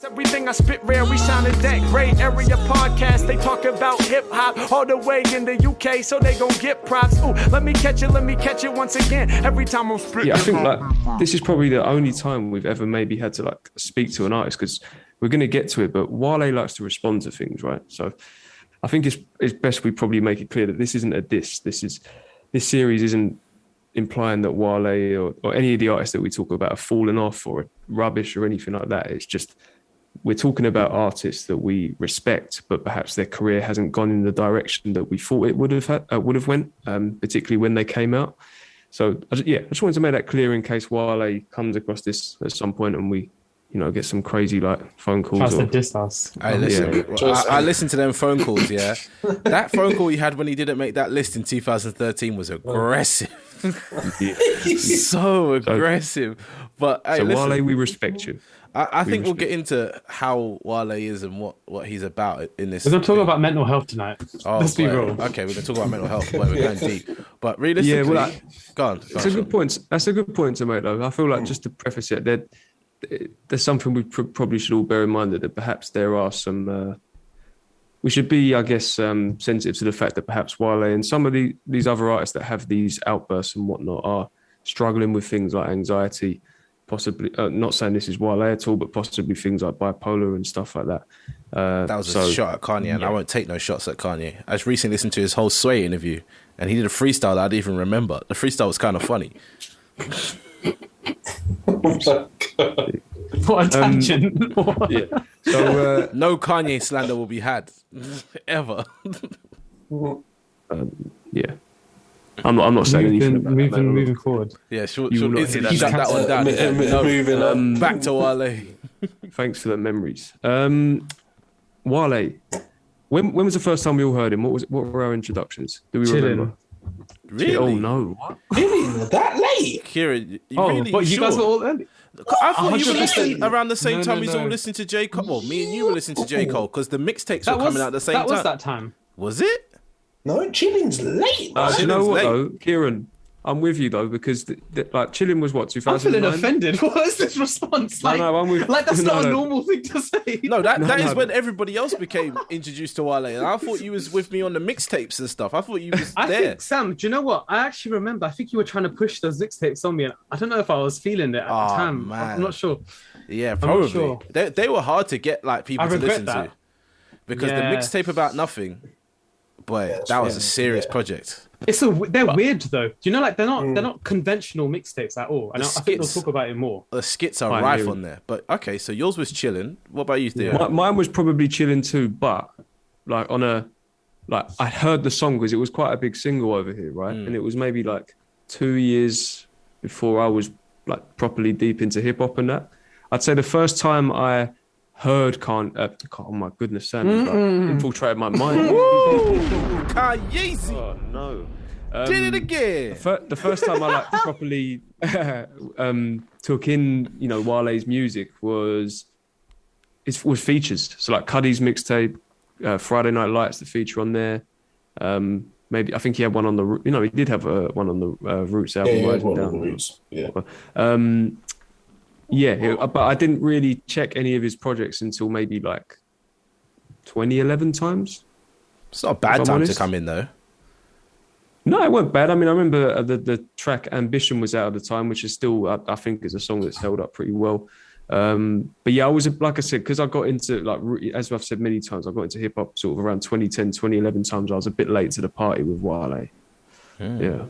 Everything I spit rare, we sounded that great area podcast. They talk about hip hop all the way in the UK, so they gon' get props. Ooh, let me catch it once again. Every time I'm spitting. Yeah, I think like this is probably the only time we've ever maybe had to like speak to an artist, because we're going to get to it, but Wale likes to respond to things, right? So I think it's best we probably make it clear that this isn't a diss. This series isn't implying that Wale or any of the artists that we talk about are falling off or rubbish or anything like that. It's just we're talking about artists that we respect, but perhaps their career hasn't gone in the direction that we thought it would have went, particularly when they came out. So I just wanted to make that clear in case Wale comes across this at some point and we, get some crazy like phone calls. Tries to diss us. I listened to them phone calls. Yeah, that phone call he had when he didn't make that list in 2013 was aggressive. So aggressive. But hey, Wale, we respect you. I think we'll get into how Wale is and what he's about in this. We're going to talk about mental health tonight. Let's be real. Okay, we're going to talk about mental health. We're going deep. But realistically, go on. It's a good point. That's a good point to make, though. I feel like just to preface it, there's something we probably should all bear in mind, that perhaps there are some... we should be, I guess, sensitive to the fact that perhaps Wale and some of these other artists that have these outbursts and whatnot are struggling with things like anxiety, possibly, not saying this is Wale at all, but possibly things like bipolar and stuff like that. That was a shot at Kanye, and I won't take no shots at Kanye. I just recently listened to his whole Sway interview, and he did a freestyle that I didn't even remember. The freestyle was kind of funny. What a tangent. Yeah. So, no Kanye slander will be had, ever. Yeah. I'm not saying anything about moving forward. Yeah, sure. Shut that one down. Moving on. Back to Wale. Thanks for the memories. Wale, when was the first time we all heard him? What were our introductions? Do we remember? Really? Oh no! What? Really? That late? Kieran, but you guys were all early. I thought you were listening around the same time he's all listening to J. Cole. Well, me and you were listening to J. Cole because the mixtapes were coming out at the same time. That was that time. Was it? No, Chilling's late. You know what, though, Kieran? I'm with you, though, because like Chilling was what, 2009? I'm feeling offended. What is this response? Like, I'm with, like that's not a normal thing to say. No, that is when everybody else became introduced to Wale. And I thought you was with me on the mixtapes and stuff. I thought you was there. I think, Sam, do you know what? I actually remember, I think you were trying to push those mixtapes on me. And I don't know if I was feeling it at the time. Man. I'm not sure. Yeah, probably. Sure. They were hard to get like people to listen to. Because the mixtape About Nothing, boy, that was a serious project. They're weird though. Do you know, like they're not conventional mixtapes at all. And I think they'll talk about it more. The skits are rife on there. But okay, so yours was Chilling. What about you, Theo? Mine was probably Chilling too, but like I heard the song because it was quite a big single over here, right? And it was maybe like 2 years before I was like properly deep into hip hop and that. I'd say the first time I heard oh my goodness, Sam, like infiltrated my mind. Kanye. Oh no. Did it again. The first time I like properly took in, Wale's music was features. So like Cuddy's mixtape, Friday Night Lights, the feature on there. Maybe I think he had one on the, he did have one on the Roots album. Yeah, he had one on the Roots. Yeah. But I didn't really check any of his projects until maybe like 2011 times. It's not a bad time to come in though. No, it wasn't bad. I mean, I remember the track Ambition was out at the time, which is still, I think, is a song that's held up pretty well. But yeah, I was, like I said, because I got into, like, as I've said many times, I got into hip hop sort of around 2010, 2011 times. I was a bit late to the party with Wale. Yeah.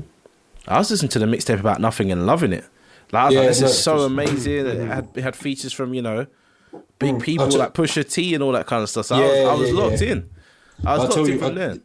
I was listening to the mixtape About Nothing and loving it. Like, I was like, this is so amazing. It had features from, big people like Pusha T and all that kind of stuff. So I was locked in. I was locked in from there.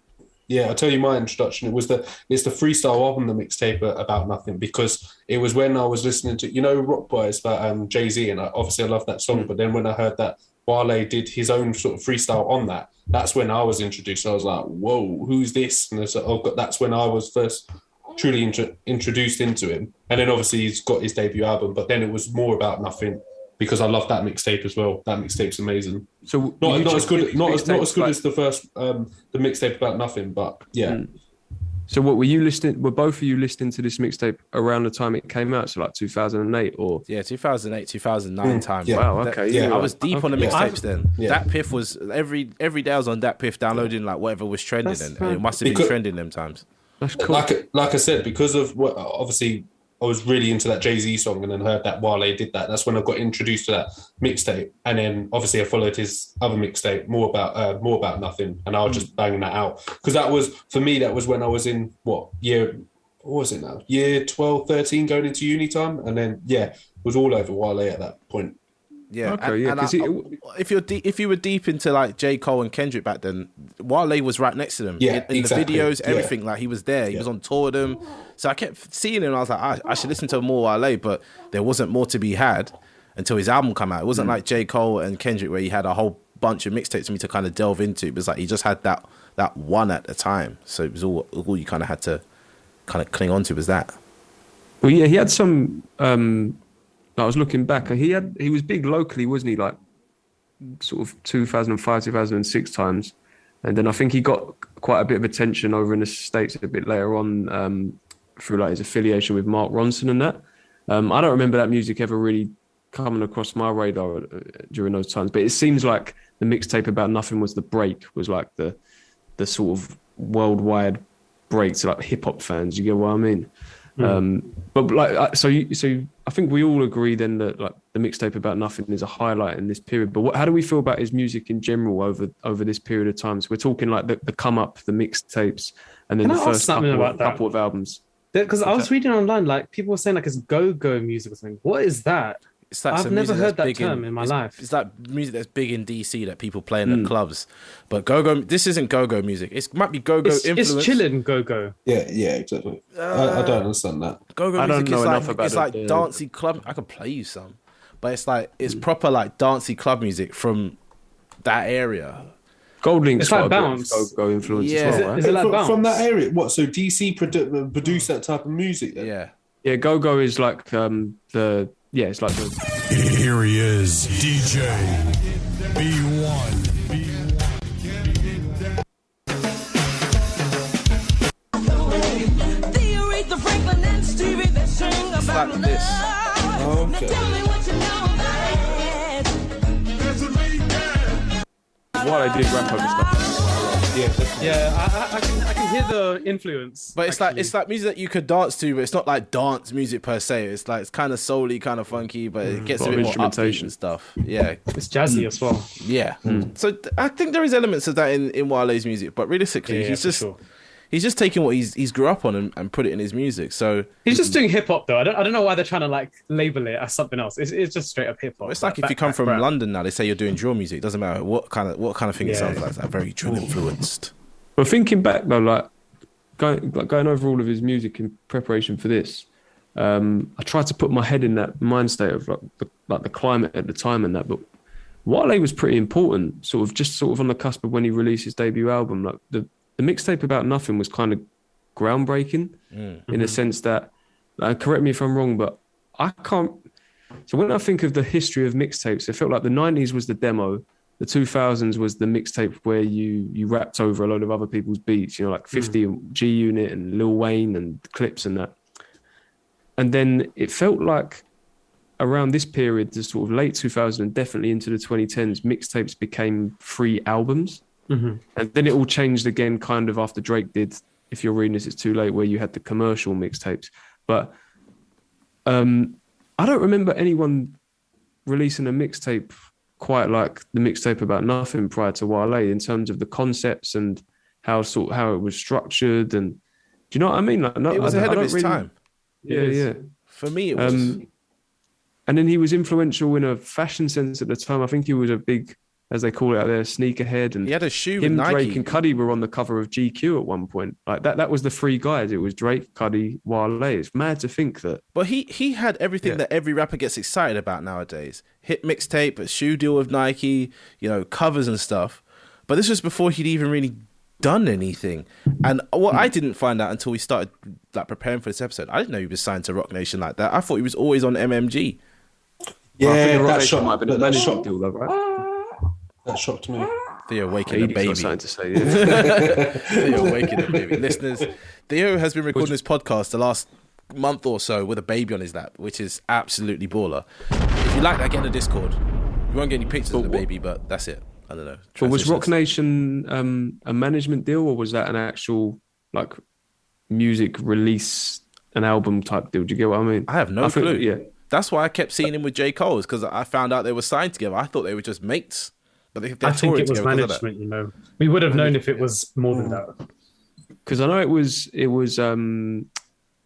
Yeah, I'll tell you my introduction. It's the freestyle on the mixtape About Nothing, because it was when I was listening to, Rock Boys, but Jay-Z, and obviously I love that song. But then when I heard that Wale did his own sort of freestyle on that, that's when I was introduced. I was like, whoa, who's this? And that's when I was first truly introduced into him. And then obviously he's got his debut album, but then it was more About Nothing, because I love that mixtape as well. That mixtape's amazing. So not as good as the first the mixtape About Nothing, but yeah. So what were you listening? Were both of you listening to this mixtape around the time it came out? So like 2008 or 2008, 2009 time. Yeah. wow, okay, Yeah. I was deep on the mixtapes then. Yeah. Dat Piff was every day I was on Dat Piff downloading like whatever was trending, and it must have been trending them times. That's cool. Like I said, because of what obviously I was really into that Jay-Z song and then heard that Wale did that. That's when I got introduced to that mixtape. And then obviously I followed his other mixtape, More About Nothing. And I was just banging that out. Because that was, for me, that was when I was in, what was it now? Year 12, 13 going into uni time. And then, it was all over Wale at that point. Yeah, okay, if you were deep into like J. Cole and Kendrick back then, Wale was right next to them. Yeah, in exactly. the videos, everything. Like he was there. He was on tour with them. So I kept seeing him. And I was like, I should listen to more Wale, but there wasn't more to be had until his album came out. It wasn't like J. Cole and Kendrick where he had a whole bunch of mixtapes for me to kind of delve into. It was like he just had that one at a time. So it was all you kind of had to kind of cling on to was that. Well, yeah, he had some. I was looking back. He was big locally, wasn't he? Like sort of 2005, 2006 times, and then I think he got quite a bit of attention over in the States a bit later on through like his affiliation with Mark Ronson and that. I don't remember that music ever really coming across my radar during those times, but it seems like the mixtape About Nothing was the break, was like the sort of worldwide break to like hip hop fans. You get what I mean? But like, so I think we all agree then that like the mixtape About Nothing is a highlight in this period. But how do we feel about his music in general over this period of time? So we're talking like the come up, the mixtapes, and then the first couple of albums. Because I was reading online, like people were saying like it's go-go music or something. What is that? It's like I've never heard that term in my life. It's like music that's big in DC that people play in the clubs. But go-go, this isn't go-go music. It might be go-go influence. It's chilling go-go. Yeah, exactly. I don't understand that. Go-go music is like dancey club. I could play you some. But it's proper like dancey club music from that area. Goldlink's like got bounce. A bit of go influence as well, right? Is it like bounce? From that area? What? So DC produce that type of music? Then? Yeah. Go is like it's like the. Here he is, DJ B1. It's like this. What I did rap over stuff. I can hear the influence. But it's like music that you could dance to, but it's not like dance music per se. It's kind of soul-y, kind of funky, but it gets a bit more upbeat and stuff. Yeah, it's jazzy as well. Yeah. So I think there is elements of that in Wale's music, but realistically, he's just taking what he's grew up on and put it in his music. So he's just doing hip hop though. I don't know why they're trying to like label it as something else. It's just straight up hip hop. It's like if you come from London now, they say you're doing drill music. It doesn't matter what kind of thing it sounds like. It's like very drill influenced. But thinking back though, like going over all of his music in preparation for this, I tried to put my head in that mind state of like the climate at the time and that. But Wale was pretty important, sort of on the cusp of when he released his debut album. Like the mixtape About Nothing was kind of groundbreaking in a sense that, correct me if I'm wrong, but I can't. So when I think of the history of mixtapes, it felt like the 90s was the demo, the 2000s was the mixtape where you rapped over a load of other people's beats, like 50 and G Unit and Lil Wayne and Clips and that. And then it felt like around this period, the sort of late 2000s and definitely into the 2010s, mixtapes became free albums. And then it all changed again kind of after Drake did If You're Reading This It's Too Late, where you had the commercial mixtapes. But I don't remember anyone releasing a mixtape quite like the mixtape About Nothing prior to Wale in terms of the concepts and how it was structured. And do you know what I mean? Like, it was ahead of its time. Yeah. For me, it was. And then he was influential in a fashion sense at the time. I think he was a big, as they call it out there, sneakerhead. And he had a shoe him, with Nike. Drake and Cuddy were on the cover of GQ at one point. Like that was the three guys. It was Drake, Cuddy, Wale. It's mad to think that. But he had everything that every rapper gets excited about nowadays. Hit mixtape, a shoe deal with Nike, covers and stuff. But this was before he'd even really done anything. And what I didn't find out until we started like preparing for this episode, I didn't know he was signed to Rock Nation like that. I thought he was always on MMG. Yeah, that shocked deal, though, right? That shocked me. Theo waking the baby. Something to say, yeah. Theo waking the baby. Listeners, Theo has been recording this podcast the last month or so with a baby on his lap, which is absolutely baller. If you like that, get in the Discord. You won't get any pictures of the baby, but that's it. I don't know. But was Rock Nation a management deal, or was that an actual like music release, an album type deal? Do you get what I mean? I have no clue. Yeah. That's why I kept seeing him with J. Cole, because I found out they were signed together. I thought they were just mates. But I think it was management, you know. We would have known if it was more than that. Because I know it was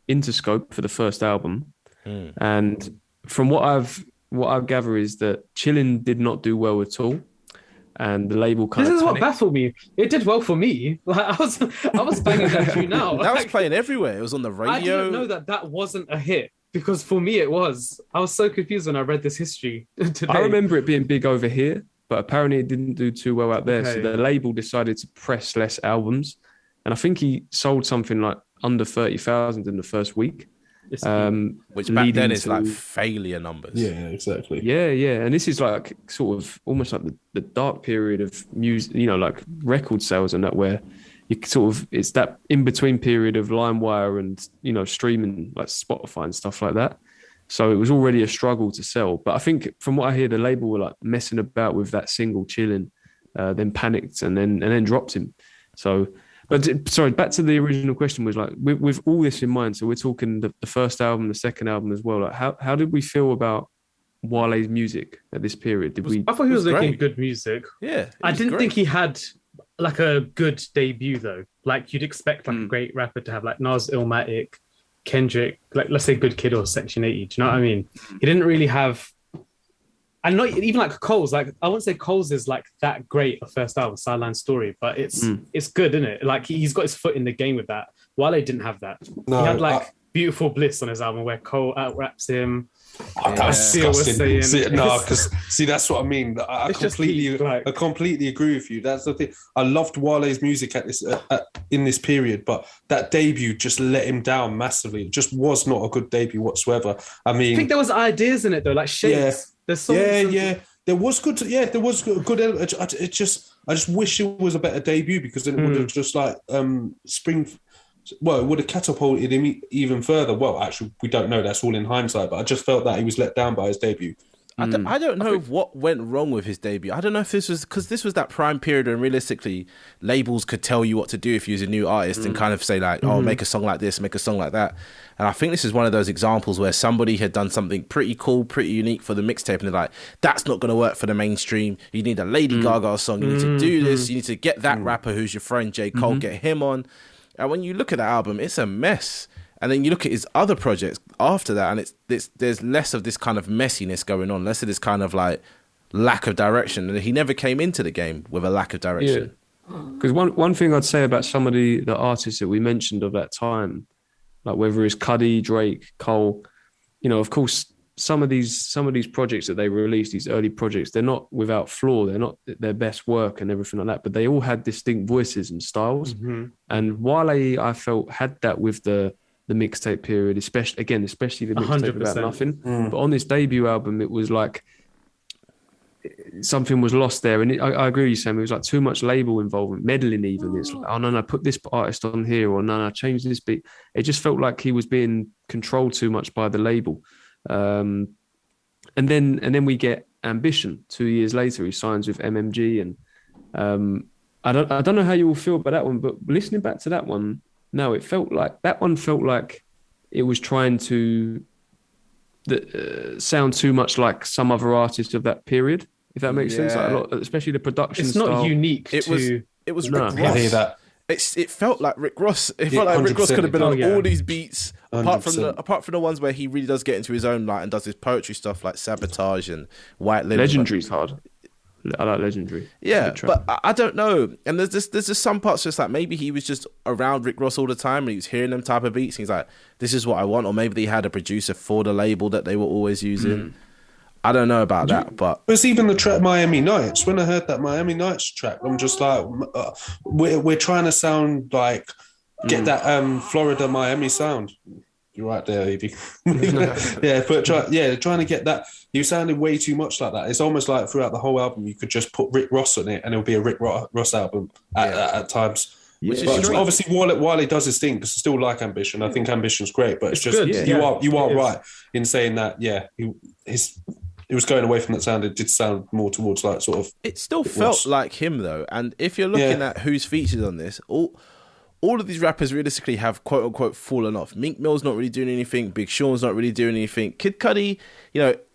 Interscope for the first album. And from what I gather is that Chillin' did not do well at all. And the label kind of... This is what baffled me. It did well for me. Like I was banging that tune now. That was playing everywhere. It was on the radio. I didn't know that wasn't a hit. Because for me, it was. I was so confused when I read this history today. I remember it being big over here, but apparently it didn't do too well out there. Okay. So the label decided to press less albums. And I think he sold something like under 30,000 in the first week. Which back then is like failure numbers. Yeah, exactly. Yeah. And this is like sort of almost like the dark period of music, you know, like record sales and that, where you sort of, it's that in-between period of LimeWire and, you know, streaming like Spotify and stuff like that. So it was already a struggle to sell. But I think from what I hear, the label were like messing about with that single Chillin', then panicked and then dropped him. So, but sorry, back to the original question was like, with all this in mind, so we're talking the first album, the second album as well. Like how did we feel about Wale's music at this period? I thought he was making good music. Yeah. I didn't think he had like a good debut though. Like you'd expect like a great rapper to have like Nas, Illmatic, Kendrick, like let's say Good Kid or Section 80. Do you know what I mean? He didn't really have, and not even like Cole's. Like I wouldn't say Cole's is like that great a first album, Sideline Story, but it's good, isn't it? Like he's got his foot in the game with that. Wale didn't have that. No, he had like Beautiful Bliss on his album where Cole out-raps him. That was disgusting. See, that's what I mean. I completely agree with you. That's the thing. I loved Wale's music at this in this period, but that debut just let him down massively. It just was not a good debut whatsoever. I mean, I think there was ideas in it though, like Shades. Yeah, there's songs there was good. There was good. I just wish it was a better debut, because then it would have just like it would have catapulted him even further. Well, actually, we don't know. That's all in hindsight. But I just felt that he was let down by his debut. I don't know what went wrong with his debut. I don't know if this was because this was that prime period when realistically labels could tell you what to do if you was a new artist and kind of say like, oh, make a song like this, make a song like that. And I think this is one of those examples where somebody had done something pretty cool, pretty unique for the mixtape, and they're like, that's not going to work for the mainstream. You need a Lady Gaga song. You need to do this. You need to get that rapper who's your friend J. Cole, get him on. And when you look at that album, it's a mess. And then you look at his other projects after that, and there's less of this kind of messiness going on, less of this kind of like lack of direction. And he never came into the game with a lack of direction. Because one thing I'd say about some of the artists that we mentioned of that time, like whether it's Cuddy, Drake, Cole, you know, of course, some of these projects that they released, these early projects, they're not without flaw. They're not their best work and everything like that, but they all had distinct voices and styles. And Wale, I felt, had that with the mixtape period, especially the mixtape About Nothing. But on this debut album, it was like something was lost there. And I agree with you, Sam. It was like too much label involvement, meddling even. It's like, oh, no, put this artist on here, or no, change this beat. It just felt like he was being controlled too much by the label. And then we get Ambition 2 years later. He signs with MMG, and I don't know how you will feel about that one, but listening back to that one now, it felt like it was trying to sound too much like some other artist of that period, if that makes sense. Like especially the production it's style. Not unique. It was Rick Ross. I hear that. It felt like Rick Ross. It felt like Rick Ross could have been on all these beats, apart from the ones where he really does get into his own light and does his poetry stuff like Sabotage and White Linen. Legendary's hard. I like Legendary. Yeah, but I don't know. And there's just some parts just like maybe he was just around Rick Ross all the time and he was hearing them type of beats. And he's like, this is what I want. Or maybe they had a producer for the label that they were always using. I don't know about that, but it's even the track Miami Nights. When I heard that Miami Nights track, I'm just like, we're trying to sound like get that Florida Miami sound. You're right there, Evie. Trying to get that. You sounded way too much like that. It's almost like throughout the whole album, you could just put Rick Ross on it, and it'll be a Rick Ross album at times. Which But is obviously, Wale does his thing because I still like Ambition. I think Ambition's great, but it's just good. you are right in saying that. Yeah, he was going away from that sound. It did sound more towards like sort of. It still felt like him though, and if you're looking at who's featured on this, all of these rappers realistically have quote unquote fallen off. Meek Mill's not really doing anything. Big Sean's not really doing anything. Kid Cudi,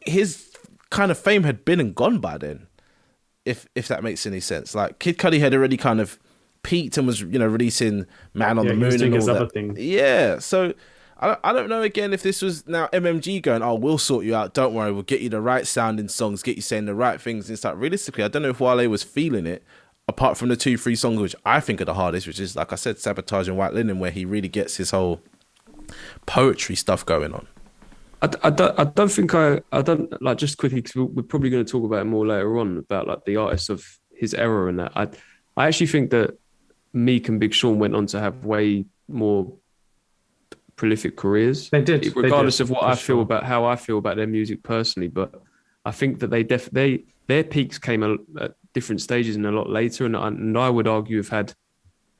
his kind of fame had been and gone by then. If that makes any sense, like Kid Cudi had already kind of peaked and was releasing Man on the Moon and all that. Thing. Yeah, so I don't know again if this was now MMG going, oh, we'll sort you out. Don't worry, we'll get you the right sounding songs, get you saying the right things and stuff. Realistically, I don't know if Wale was feeling it. Apart from the 2-3 songs, which I think are the hardest, which is, like I said, Sabotage and White Linen, where he really gets his whole poetry stuff going on. I don't like, just quickly, because we're probably going to talk about it more later on, about like the artists of his era and that. I actually think that Meek and Big Sean went on to have way more prolific careers. They did. Regardless of what I feel about how I feel about their music personally, but I think that their peaks came at different stages and a lot later, and I would argue have had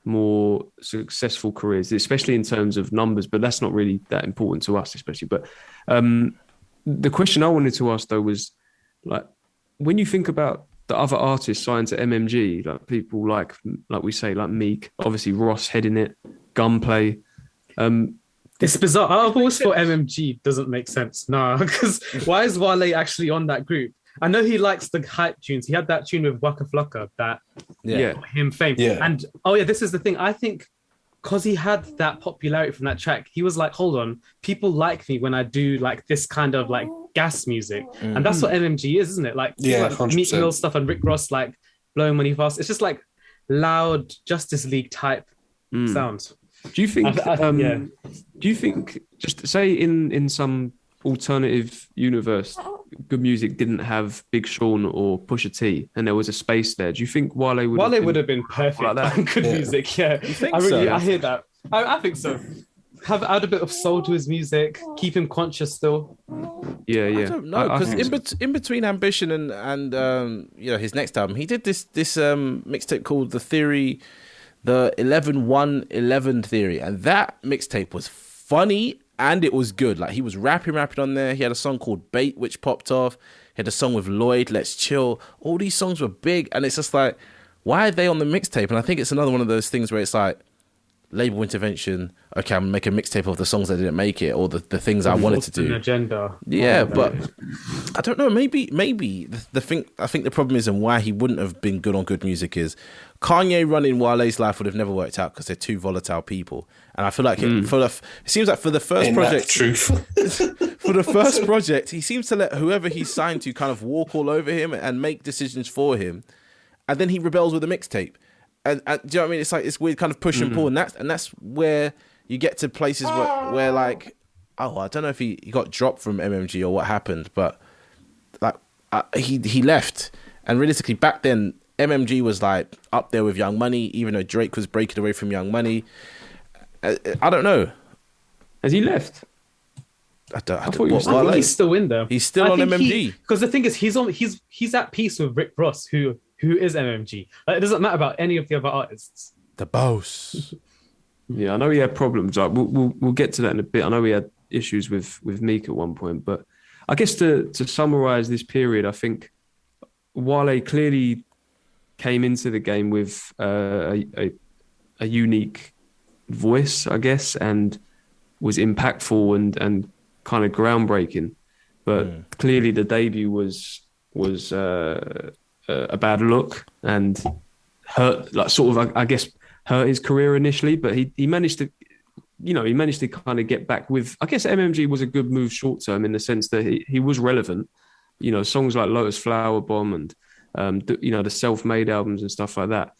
more successful careers, especially in terms of numbers, but that's not really that important to us, especially. But the question I wanted to ask though was, like, when you think about the other artists signed to MMG, like people like we say, like Meek, obviously Ross heading it, Gunplay. It's bizarre. I've always thought MMG doesn't make sense. No, because why is Wale actually on that group? I know he likes the hype tunes. He had that tune with Waka Flocka that got him fame. Yeah. And this is the thing. I think because he had that popularity from that track, he was like, hold on, people like me when I do like this kind of like gas music. And that's what MMG is, isn't it? Like, like Meek Mill stuff and Rick Ross like blowing money fast. It's just like loud Justice League type sounds. Do you think? Do you think, just say in some alternative universe, good music didn't have Big Sean or Pusha T, and there was a space there? Do you think Wale would have been perfect like that? Good music, yeah. You think I hear that. I think so. Add a bit of soul to his music, keep him conscious still. Yeah. I don't know, because in between Ambition and his next album, he did this mixtape called the 11-1-11 Theory, and that mixtape was funny and it was good. Like, he was rapping on there. He had a song called Bait, which popped off. He had a song with Lloyd, Let's Chill. All these songs were big, and it's just like, why are they on the mixtape? And I think it's another one of those things where it's like, label intervention. Okay, I'm gonna make a mixtape of the songs that didn't make it, or the things I wanted to do. An agenda. Yeah, but I don't know. Maybe the thing. I think the problem is, and why he wouldn't have been good on good music is Kanye running Wale's life would have never worked out because they're two volatile people. And I feel like it seems like for the first project, for the first project, he seems to let whoever he's signed to kind of walk all over him and make decisions for him, and then he rebels with a mixtape. And do you know what I mean? It's like it's weird kind of push and pull, and that's where you get to places where like, oh, I don't know if he got dropped from MMG or what happened, but like he left. And realistically, back then MMG was like up there with Young Money, even though Drake was breaking away from Young Money. I don't know. Has he left? I think he's still in there. He's still on MMG. Because the thing is, he's at peace with Rick Ross, who is MMG. Like, it doesn't matter about any of the other artists. The boss. Yeah, I know he had problems. Like, we'll get to that in a bit. I know he had issues with Meek at one point, but I guess to summarize this period, I think Wale clearly came into the game with a unique voice, I guess, and was impactful and kind of groundbreaking. But clearly the debut was a bad look and hurt, like, sort of, I guess, hurt his career initially. But he managed to kind of get back with, I guess MMG was a good move short term in the sense that he was relevant. You know, songs like Lotus Flower Bomb and the Self-Made albums and stuff like that.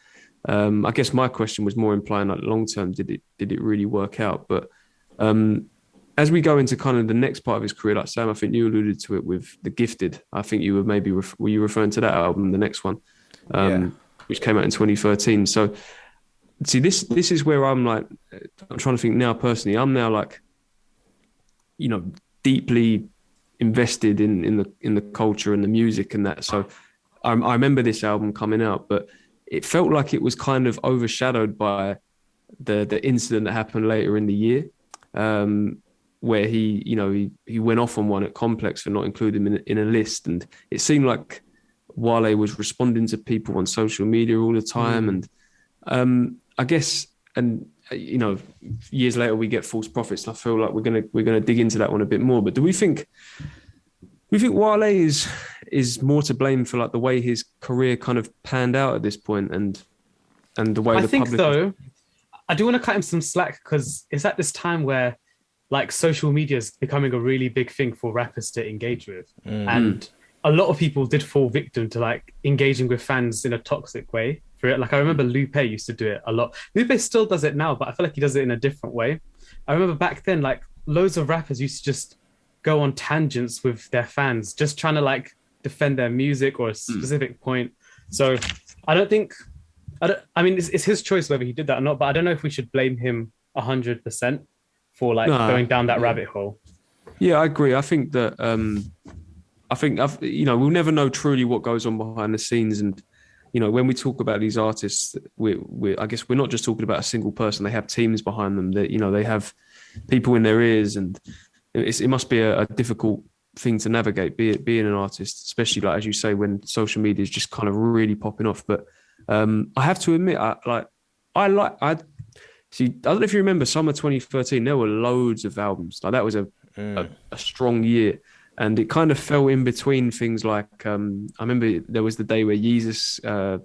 I guess my question was more implying, like, long term, did it really work out? But as we go into kind of the next part of his career, like Sam, I think you alluded to it with The Gifted. I think you were maybe were you referring to that album, the next one, which came out in 2013. So, see, this is where I'm like, I'm trying to think now personally. I'm now like, deeply invested in the culture and the music and that. So I remember this album coming out, but it felt like it was kind of overshadowed by the incident that happened later in the year, where he went off on one at Complex for not including him in a list, and it seemed like Wale was responding to people on social media all the time, and I guess, and years later we get False Prophets, and I feel like we're gonna dig into that one a bit more. But do we think Wale is more to blame for like the way his career kind of panned out at this point, and the way I think though, I do want to cut him some slack, because it's at this time where like social media is becoming a really big thing for rappers to engage with, and a lot of people did fall victim to like engaging with fans in a toxic way for it. Like I remember Lupe used to do it a lot. Lupe still does it now, but I feel like he does it in a different way. I remember back then, like loads of rappers used to just go on tangents with their fans, just trying to like defend their music or a specific point. So I mean, it's his choice whether he did that or not, but I don't know if we should blame him 100% for like going down that rabbit hole. Yeah, I agree. I think that, we'll never know truly what goes on behind the scenes. And, when we talk about these artists, I guess we're not just talking about a single person. They have teams behind them that, they have people in their ears, and it must be a difficult thing to navigate, being an artist, especially like, as you say, when social media is just kind of really popping off. But I have to admit, I don't know if you remember summer 2013, there were loads of albums. Like that was a strong year. And it kind of fell in between things like, I remember there was the day where Yeezus,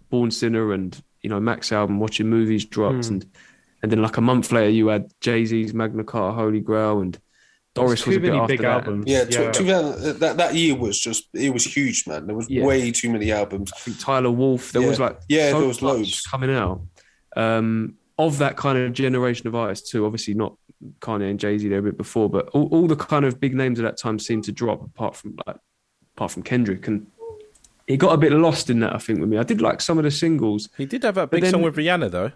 Born Sinner, and, Mac's album, Watching Movies dropped. And then like a month later, you had Jay-Z's Magna Carta, Holy Grail, and Doris was a bit after that. Albums. Yeah, 2000, that year was it was huge, man. There was way too many albums. I think Tyler Wolf, there was like there was loads coming out. Of that kind of generation of artists too, obviously not Kanye and Jay-Z there a bit before, but all the kind of big names at that time seemed to drop apart from Kendrick, and he got a bit lost in that, I think, with me. I did like some of the singles. He did have that big song with Rihanna though.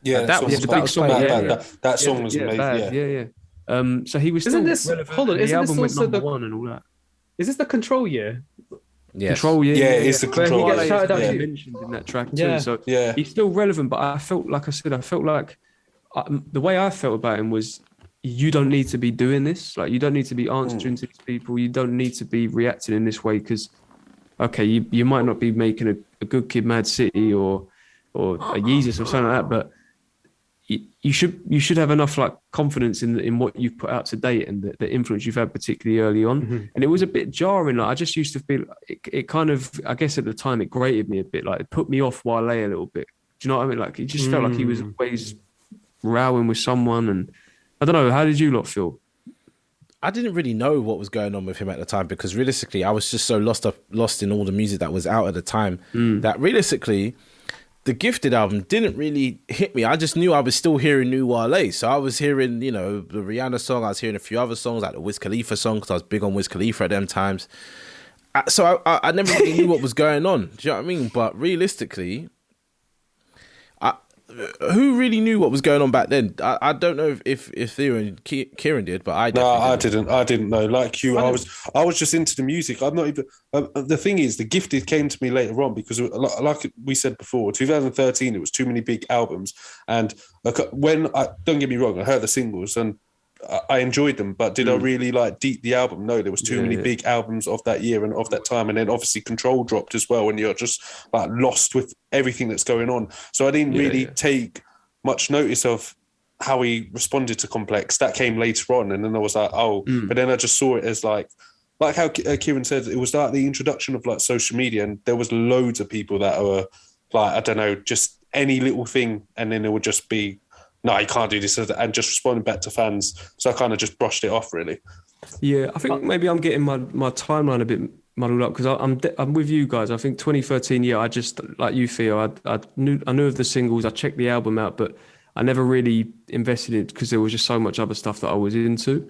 Yeah, that was the big song. That song was amazing. Yeah. So he was still relevant. Hold on, the isn't album this went also number one and all that. Is this the Control year? Yes. Control, it's the Control. Where he gets shouted out mentioned in that track too. So he's still relevant, but I felt like the way I felt about him was, you don't need to be doing this. Like, you don't need to be answering to these people. You don't need to be reacting in this way, because, okay, you might not be making a Good Kid, Mad City or a Yeezus or something like that, but you should have enough like confidence in what you've put out to date and the influence you've had particularly early on. Mm-hmm. And it was a bit jarring. Like, I just used to feel it kind of, I guess at the time it grated me a bit. Like, it put me off Wale a little bit. Do you know what I mean? Like, it just felt like he was always rowing with someone, and I don't know. How did you lot feel? I didn't really know what was going on with him at the time, because realistically, I was just so lost in all the music that was out at the time that realistically, the Gifted album didn't really hit me. I just knew I was still hearing new Wale. So I was hearing, the Rihanna song. I was hearing a few other songs, like the Wiz Khalifa song, because I was big on Wiz Khalifa at them times. So I never really knew what was going on. Do you know what I mean? But realistically, who really knew what was going on back then? I don't know if Theo and Kieran did, but I didn't. I didn't know. Like you, I was just into the music. I'm not even. The thing is, the Gifted came to me later on, because, like we said before, 2013, it was too many big albums. And don't get me wrong, I heard the singles and I enjoyed them, but did I really like deep the album? No, there was too many big albums of that year and of that time, and then obviously Control dropped as well, and you're just like lost with everything that's going on. So I didn't really take much notice of how he responded to Complex. That came later on, and then I was like, but then I just saw it as like how Kieran said, it was like the introduction of like social media, and there was loads of people that were like, I don't know, just any little thing, and then it would just be, no, you can't do this, and just responding back to fans. So I kind of just brushed it off, really. Yeah, I think maybe I'm getting my timeline a bit muddled up, because I'm with you guys. I think 2013, I just, like you, Theo, I knew of the singles, I checked the album out, but I never really invested in it because there was just so much other stuff that I was into.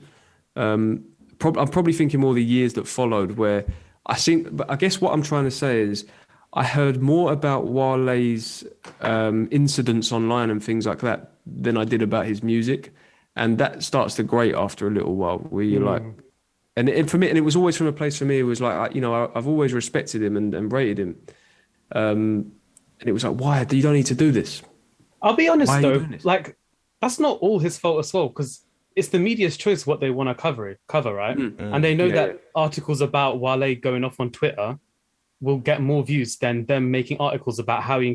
I'm probably thinking more the years that followed, where but I guess what I'm trying to say is, I heard more about Wale's incidents online and things like that than I did about his music. and that starts to grate after a little while. Where you're like, and for me, and it was always from a place for me. It was like, I've always respected him and rated him, and it was like, why? You don't need to do this. I'll be honest though, like that's not all his fault as well, because it's the media's choice what they want to cover, right? And they know that articles about Wale going off on Twitter will get more views than them making articles about how he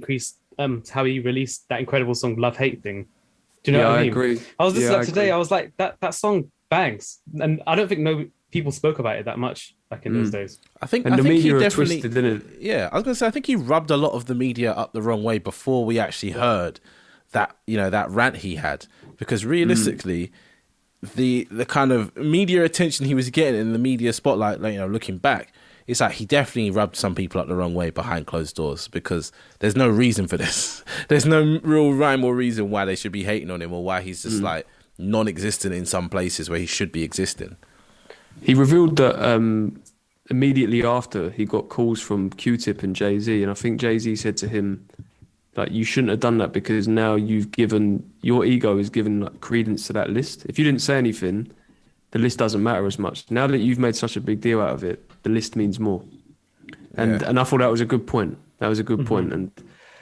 released that incredible song "Love Hate" thing. Do you know what I mean? Agree. I was listening today. I was like, that song bangs, and I don't think people spoke about it that much back in those days. I think the media he definitely twisted, didn't it? Yeah, I was gonna say I think he rubbed a lot of the media up the wrong way before we actually heard that that rant he had, because realistically. The kind of media attention he was getting in the media spotlight, looking back, it's like he definitely rubbed some people up the wrong way behind closed doors, because there's no reason for this. There's no real rhyme or reason why they should be hating on him, or why he's just like non-existent in some places where he should be existing. He revealed that immediately after he got calls from Q-Tip and Jay-Z, and I think Jay-Z said to him, like, you shouldn't have done that, because now your ego is given like credence to that list. If you didn't say anything, the list doesn't matter as much. Now that you've made such a big deal out of it, the list means more. And I thought that was a good point. That was a good point. And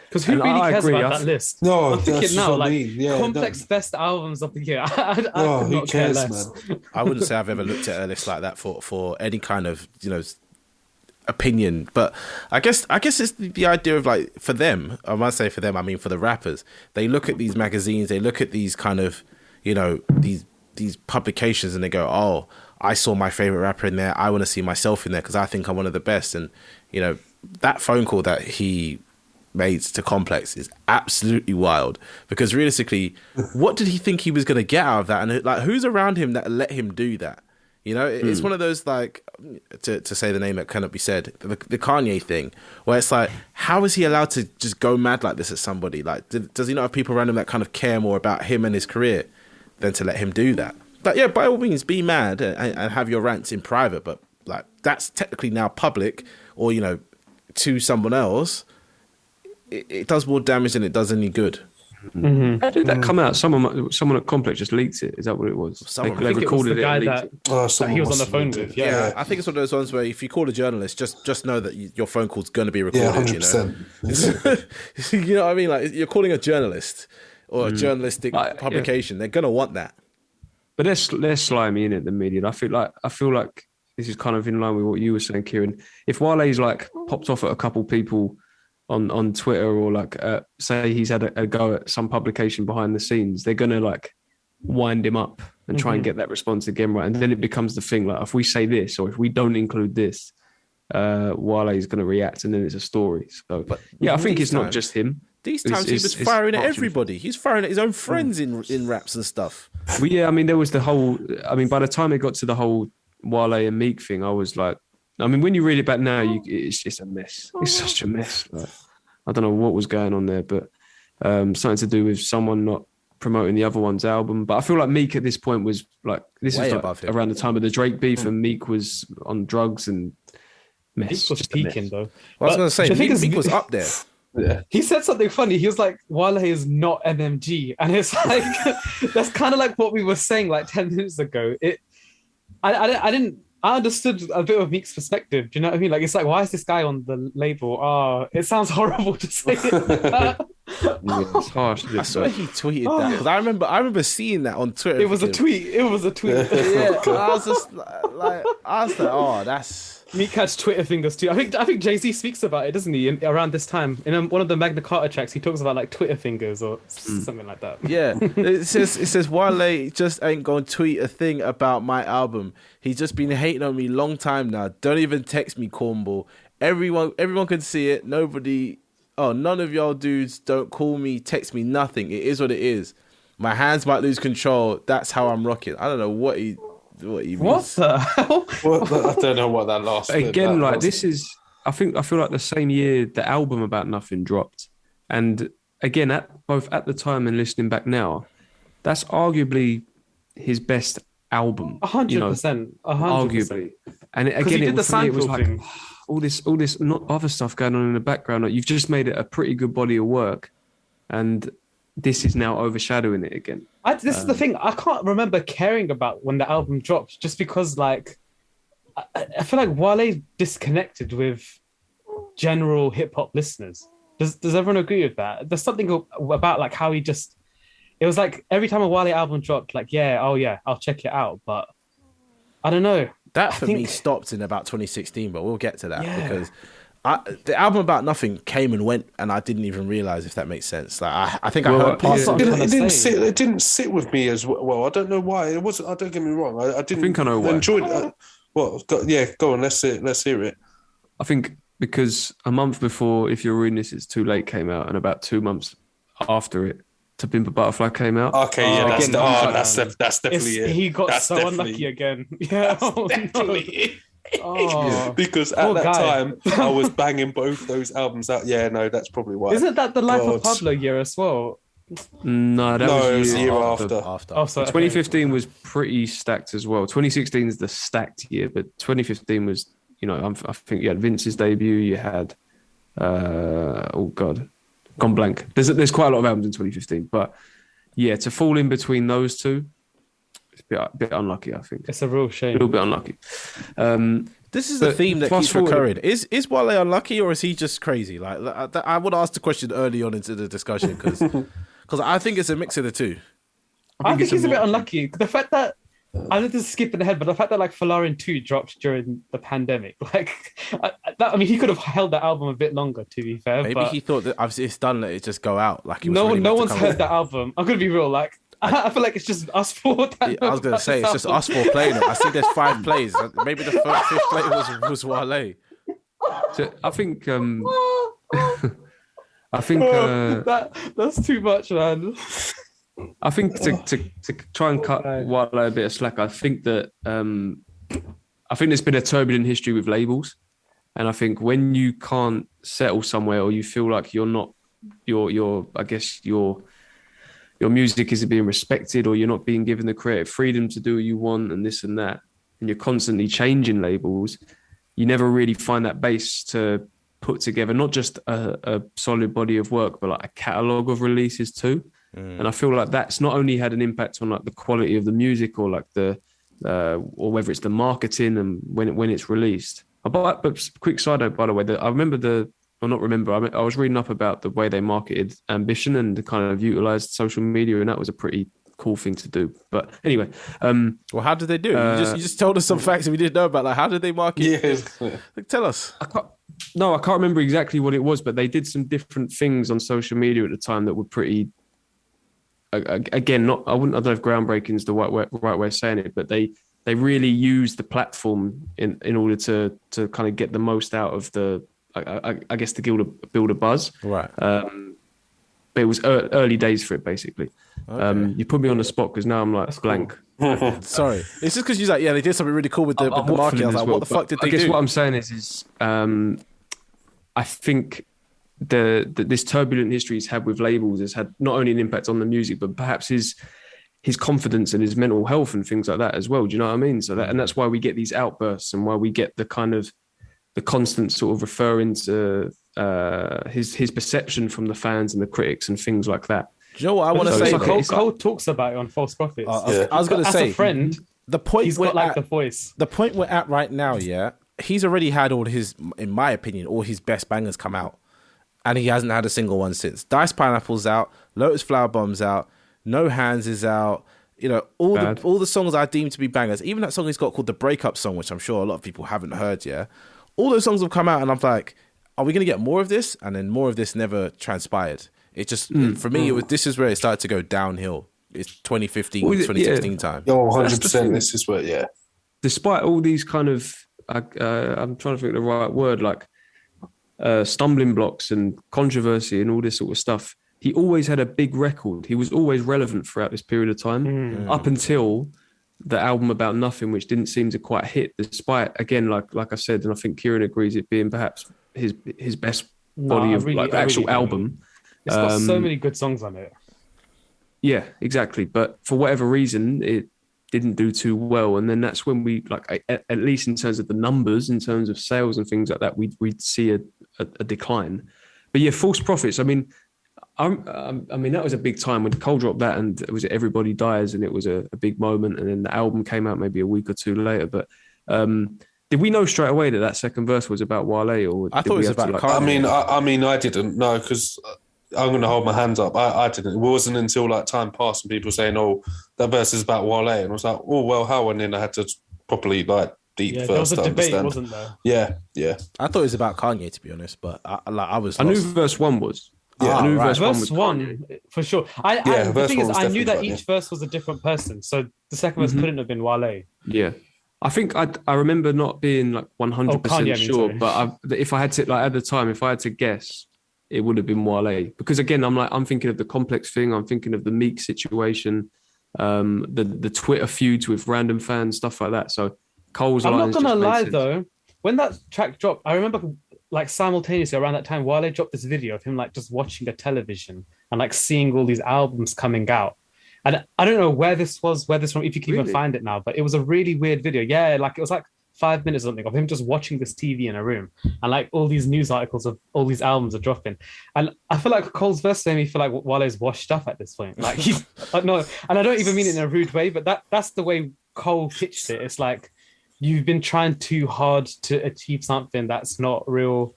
because who really cares about that list? No, I'm thinking now, like, Yeah, complex best albums of the year. I could who not care cares, less. man? I wouldn't say I've ever looked at a list like that for any kind of opinion, but I guess it's the idea of, like, for them, I must say for them, I mean for the rappers, they look at these magazines, they look at these kind of these publications, and they go, oh, I saw my favorite rapper in there, I want to see myself in there because I think I'm one of the best. And that phone call that he made to Complex is absolutely wild, because realistically, what did he think he was going to get out of that? And like, who's around him that let him do that? It's one of those, like, to say the name that cannot be said, the Kanye thing, where it's like, how is he allowed to just go mad like this at somebody? Like, does he not have people around him that kind of care more about him and his career than to let him do that? But yeah, by all means, be mad and have your rants in private, but like, that's technically now public, or to someone else. It does more damage than it does any good. How did that come out? Someone at Complex just leaked it. Is that what it was? They recorded it. That he was on the phone with. Yeah, I think it's one of those ones where if you call a journalist, just know that your phone call's going to be recorded. Yeah, 100%. You know what I mean? Like, you're calling a journalist or a journalistic publication, they're going to want that. But they're slimy in it, the media. I feel like this is kind of in line with what you were saying, Kieran. If Wale's like popped off at a couple people on Twitter, or like say he's had a go at some publication behind the scenes, they're gonna like wind him up and try and get that response again, right? And then it becomes the thing, like, if we say this or if we don't include this, Wale is gonna react, and then it's a story. So but I think it's not just him. These times he was firing at everybody. He's firing at his own friends in raps and stuff. Well, yeah, I mean, there was the whole. I mean, by the time it got to the whole Wale and Meek thing, I was like, I mean, when you read it back now, it's just a mess. It's such a mess. Like, I don't know what was going on there, but something to do with someone not promoting the other one's album. But I feel like Meek at this point was like, this is like around the time of the Drake beef, and Meek was on drugs and mess. Meek was peaking, though. Well, I was going to say, Meek was up there. Yeah. He said something funny. He was like, Wale is not MMG. And it's like, that's kind of like what we were saying like 10 minutes ago. I understood a bit of Meek's perspective. Do you know what I mean? Like, it's like, why is this guy on the label? Oh, it sounds horrible to say it. It's harsh. I swear he tweeted that, because I remember seeing that on Twitter. It was a tweet. Yeah, I was just like, oh, that's. Meek had Twitter fingers too. I think Jay-Z speaks about it, doesn't he? Around this time, in one of the Magna Carta tracks, he talks about like Twitter fingers or something like that. Yeah, it says Wale just ain't gonna tweet a thing about my album. He's just been hating on me long time now. Don't even text me, cornball. Everyone can see it. None of y'all dudes don't call me, text me, nothing. It is what it is. My hands might lose control. That's how I'm rocking. I don't know what he means. What the hell? I don't know what that last again. Like, this is. I feel like the same year the album About Nothing dropped, and again, both at the time and listening back now, that's arguably his best album. 100%. Arguably, and again, it was like all this not other stuff going on in the background. Like, you've just made it a pretty good body of work, and this is now overshadowing it again. This is the thing. I can't remember caring about when the album dropped, just because like I feel like Wale's disconnected with general hip hop listeners. Does everyone agree with that? There's something about like how he just. It was like every time a Wale album dropped, like I'll check it out, but I don't know. That for me stopped in about 2016, but we'll get to that because the album About Nothing came and went, and I didn't even realize, if that makes sense. Like I think I heard parts of it didn't sit with me as well. I don't know why. It wasn't. I don't get me wrong. I didn't. I think I know why. Enjoyed it. Go on. Let's hear it. I think because a month before If You're Reading This It's Too Late came out, and about 2 months after it, To Pimp a Butterfly came out. Okay, that's definitely it. He got that's so unlucky again. Yeah, definitely it. Because at that time I was banging both those albums out. Yeah, no, that's probably why. Isn't that the Life of Pablo year as well? No, that was the year after. Oh, sorry, 2015 was pretty stacked as well. 2016 is the stacked year, but 2015 was, I think you had Vince's debut. You had, gone blank. There's quite a lot of albums in 2015, but yeah, to fall in between those two, it's a bit unlucky. I think it's a real shame. A little bit unlucky. This is the theme that keeps recurring. Is Wale unlucky, or is he just crazy? Like I would ask the question early on into the discussion because I think it's a mix of the two. I think he's a bit unlucky. The fact that I know this is skipping ahead, but the fact that like Folarin 2 dropped during the pandemic, like I mean, he could have held that album a bit longer. To be fair, maybe he thought that it's done. Let it just go out. Like no one's heard that album. I'm gonna be real. Like I feel like it's just us four. I was gonna say it's just us four playing it. I see there's 5 plays. Maybe the fifth play was Wale. So I think that's too much, man. I think to try and cut Wale a bit of slack, I think that I think there's been a turbulent history with labels, and I think when you can't settle somewhere, or you feel like you're not your music isn't being respected, or you're not being given the creative freedom to do what you want, and this and that, and you're constantly changing labels, you never really find that base to put together not just a solid body of work, but like a catalogue of releases too. And I feel like that's not only had an impact on like the quality of the music, or like or whether it's the marketing and when it's released. But quick side note, by the way, I was reading up about the way they marketed Ambition and kind of utilized social media, and that was a pretty cool thing to do. But anyway, well, how did they do it? You just told us some facts that we didn't know about. Like, how did they market? Yeah. Like, tell us. I can't remember exactly what it was, but they did some different things on social media at the time that were pretty. Again, I don't know if groundbreaking is the right way of saying it, but they really used the platform in order to kind of get the most out of I guess to build a buzz. Right. But it was early days for it, basically. Okay. You put me on the spot because now I'm like blank. Sorry, it's just because you're like, yeah, they did something really cool with the market. I was like, what the fuck did they do? I guess what I'm saying is I think this turbulent history he's had with labels has had not only an impact on the music, but perhaps his confidence and his mental health and things like that as well. Do you know what I mean? So that's why we get these outbursts, and why we get the kind of the constant sort of referring to his perception from the fans and the critics and things like that. Do you know what I want to say? Cole talks about it on False Prophets. I was going to say, as a friend, the point he's got like the voice. The point we're at right now, yeah, he's already had in my opinion, all his best bangers come out. And he hasn't had a single one since. Diced Pineapple's out, Lotus Flower Bomb's out, No Hands is out. You know, all the songs I deem to be bangers. Even that song he's got called The Breakup Song, which I'm sure a lot of people haven't heard yet. All those songs have come out, and I'm like, are we going to get more of this? And then more of this never transpired. It just, for me, this is where it started to go downhill. It's 2015, 2016 time. Oh, 100%. This is where, Despite all these kind of, I'm trying to think of the right word, like, stumbling blocks and controversy and all this sort of stuff, he always had a big record. He was always relevant throughout this period of time, up until the album About Nothing, which didn't seem to quite hit, despite, again, like I said, and I think Kieran agrees, it being perhaps his best body of actual album. It's got so many good songs on it. Yeah, exactly. But for whatever reason, it didn't do too well, and then that's when we, like, at least in terms of the numbers, in terms of sales and things like that, we'd see a decline. But yeah, False Prophets, I mean, I mean, that was a big time when Cole dropped that, and it was Everybody Dies, and it was a big moment. And then the album came out maybe a week or two later. But did we know straight away that that second verse was about Wale, or I thought it was about Kanye? I mean, I didn't know, because I'm going to hold my hands up. I didn't. It wasn't until like time passed and people saying, "Oh, that verse is about Wale," and I was like, "Oh well, how?" And then I had to properly like deep first. There was a debate, understand. wasn't there? Yeah. I thought it was about Kanye, to be honest, but I was. I knew verse 1 was. Yeah, I knew right. verse 1 was for sure. The thing is, I knew that each verse was a different person, so the second verse couldn't have been Wale. Yeah. I think I remember not being like 100% sure, but if I had to, like at the time, if I had to guess, it would have been Wale. Because again, I'm thinking of the Complex thing, I'm thinking of the Meek situation, the Twitter feuds with random fans, stuff like that. So Cole's I'm not lines gonna just made lie sense. though, when that track dropped, I remember like simultaneously around that time, Wale dropped this video of him like just watching a television and like seeing all these albums coming out. And I don't know where this from, if you can even find it now, but it was a really weird video. Yeah, like it was like 5 minutes or something of him just watching this TV in a room, and like all these news articles of all these albums are dropping. And I feel like Cole's verse made me feel like Wale's washed up at this point. Like he's no, and I don't even mean it in a rude way, but that's the way Cole pitched it. It's like you've been trying too hard to achieve something that's not real.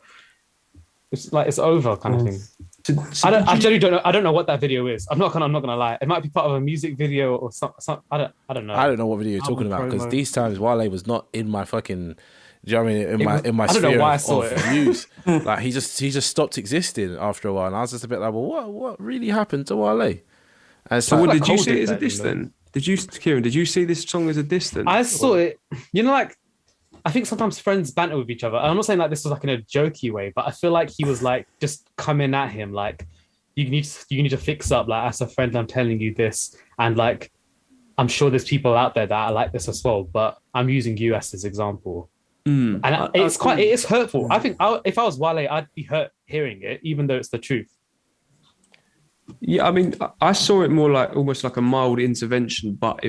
It's like it's over kind of thing. I generally don't know. I don't know what that video is. I'm not gonna lie. It might be part of a music video or something. I don't know. I don't know what video you're talking about, because these times Wale was not in my fucking. Do you know what I mean? In my I don't know sphere why I saw of it. views. Like he just stopped existing after a while, and I was just a bit like, well, what really happened to Wale? And So like, did you see it as a diss then? Kieran, did you see this song as a diss then? I saw it. You know, like I think sometimes friends banter with each other. I'm not saying like this was like in a jokey way, but I feel like he was like just coming at him like, you need to fix up. Like as a friend, I'm telling you this, and like I'm sure there's people out there that are like this as well. But I'm using you as this example, and it is hurtful. I think if I was Wale, I'd be hurt hearing it, even though it's the truth. Yeah, I mean, I saw it more like almost like a mild intervention. But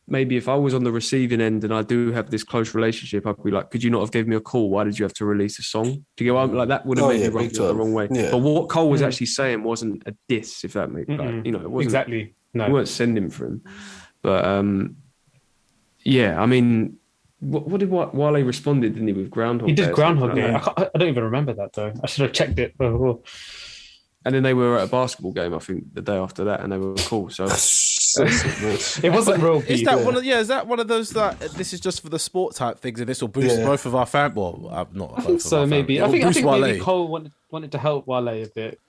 maybe if I was on the receiving end and I do have this close relationship, I'd be like, could you not have given me a call? Why did you have to release a song? Do you get what I'm like? That would have made me rub the wrong way. Yeah. But what Cole was actually saying wasn't a diss, if that makes like, it wasn't exactly. No, we weren't sending for him. But yeah, I mean, what did Wale responded, didn't he, with Groundhog Day? He did Groundhog Day. I don't even remember that though. I should have checked it. And then they were at a basketball game, I think, the day after that, and they were cool. So it wasn't real. Is that one of is that one of those that this is just for the sport type things, and this will boost both of our fan? Well, not both. So maybe I think maybe Cole wanted to help Wale a bit.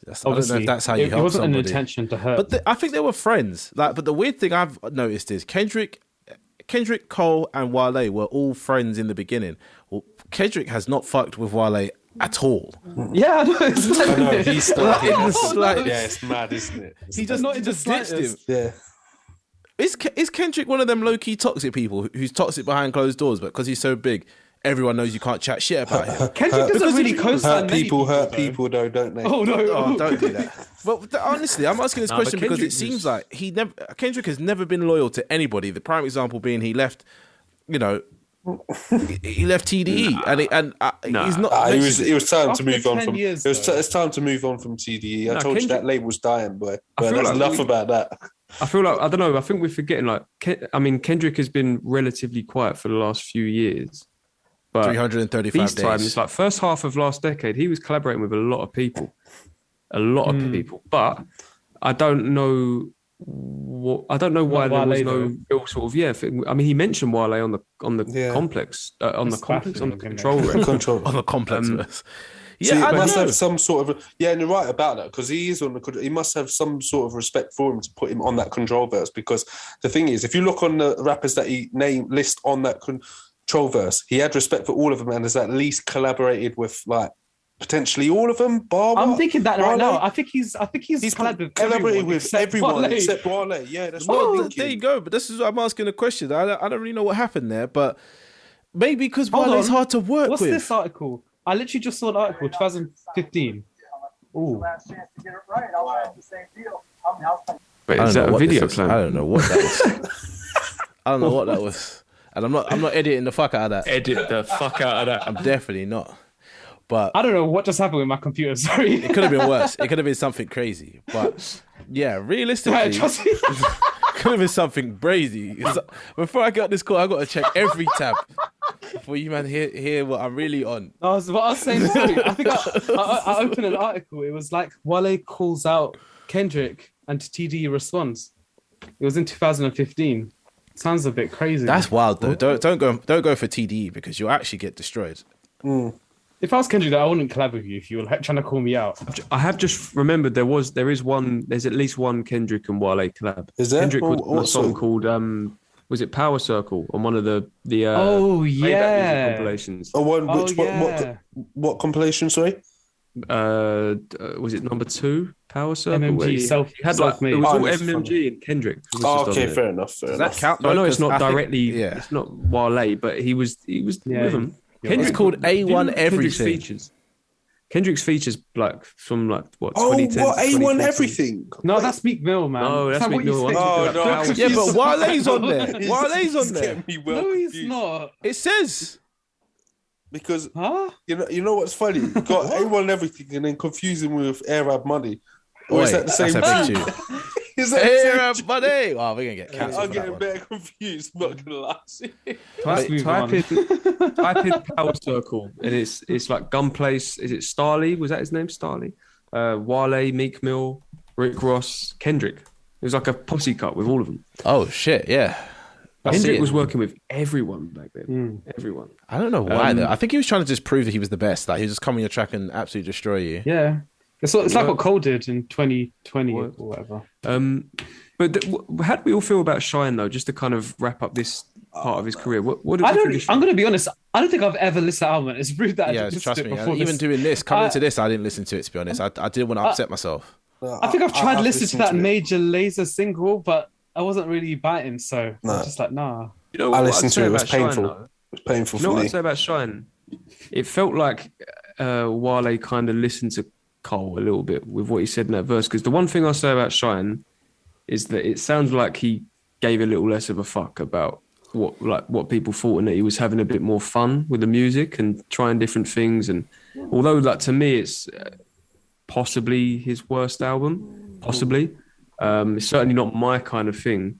I don't know if that's how you help somebody. It wasn't an intention to hurt. But I think they were friends. But the weird thing I've noticed is Kendrick, Cole, and Wale were all friends in the beginning. Well, Kendrick has not fucked with Wale at all. Yeah, I know. I know he's started. Yeah, it's mad, isn't it? He just ditched him. Yeah. Is Kendrick one of them low key toxic people who's toxic behind closed doors, but because he's so big, everyone knows you can't chat shit about him? Kendrick doesn't really co-sign hurt people though, don't they? Oh no! Oh, don't do that. Well, honestly, I'm asking this question because it seems like Kendrick has never been loyal to anybody. The prime example being he left, he left TDE, he's not. It was time to move on from. Years, it's time to move on from TDE. I told you that label's dying, boy. But that's like enough about that. I feel like I don't know. I think we're forgetting. Like, Kendrick has been relatively quiet for the last few years. But 335 these days. times, it's like first half of last decade, he was collaborating with a lot of people, But I don't know why there was no real sort of thing. I mean, he mentioned Wale on the complex on the control on the complex. Yeah, so he must have some sort of and you're right about that, because he is on the. He must have some sort of respect for him to put him on that control verse. Because the thing is, if you look on the rappers that he list on that control verse, he had respect for all of them and has at least collaborated with like potentially all of them. I'm thinking that right now. I think he's collaborated with everyone except Wale. Yeah, that's what I'm thinking. There you go. But this is what I'm asking a question. I don't really know what happened there, but maybe because Wale's hard to work with. What's this article? I literally just saw an article, 2015. Ooh. Wait, is that a video plan? I don't know what that was. I don't know what that was. And I'm not editing the fuck out of that. Edit the fuck out of that. I'm definitely not. But I don't know what just happened with my computer. Sorry. it could have been worse. It could have been something crazy. But yeah, realistically, Right, trust me. could have been something crazy. Before I got this call, I got to check every tab before you man hear what I'm really on. What I was saying. Sorry, I think I opened an article. It was like Wale calls out Kendrick and TDE responds. It was in 2015. Sounds a bit crazy. That's wild though. Don't go for TDE because you'll actually get destroyed. If I was Kendrick, I wouldn't collab with you if you were like, trying to call me out. I have just remembered there's at least one Kendrick and Wale collab. Is there? Kendrick was on a song called was it Power Circle on one of the Oh Maybach yeah music compilations. What compilation? Sorry. Was it number 2 Power Circle? MMG self it was all that's MMG funny. and Kendrick. Okay, fair enough. Does that count? So I know it's not I think- directly. It's not Wale, but he was with him. It's called A1 Everything. Kendrick's features like from like what? Oh, 2010 what to A1 2014. everything? No, that's Meek Mill, man. No, that's not Meek what you Mill. said. Oh, no, Power- Yeah, but Wale's on there. He's Wale's on there. getting me well No, he's confused. not. It says. Because Huh? you know what's funny? You got A1 everything and then confuse him with Arab money. Or is Wait, that the same that's a tune? big tune. Is that the Hey, same everybody! Oh, we're gonna get cancelled. I'm for that getting one. better confused, not gonna lie. Let's move on. Type in Power Circle, and it's like Gunplace. Is it Starley? Was that his name? Starley. Wale, Meek Mill, Rick Ross, Kendrick. It was like a posse cut with all of them. Oh shit! Yeah. Kendrick was working with everyone back then. Everyone. I don't know why though. I think he was trying to just prove that he was the best. Like he was just come on your track and absolutely destroy you. Yeah. It's like what Cole did in 2020 or whatever. But how do we all feel about Shine though? Just to kind of wrap up this part of his career. What did I you think don't. of Shine? I'm going to be honest. I don't think I've ever listened to the album. It's rude that I Yeah, didn't trust listen me. to it before Even this. doing this, coming into this, I didn't listen to it. To be honest, I didn't want to upset myself. I think I've tried listening to that it. Major Lazer single, but I wasn't really biting. So No. I'm just like, nah. You know I what listened I'd say to it. It was about Shine, painful. though? It was painful You know for what me. I'd say about Shine? It felt like Wale kind of listened to Cole a little bit with what he said in that verse. Because the one thing I'll say about Shine is that it sounds like he gave a little less of a fuck about what people thought, and that he was having a bit more fun with the music and trying different things. And although, like, to me, it's possibly his worst album, possibly. It's certainly not my kind of thing.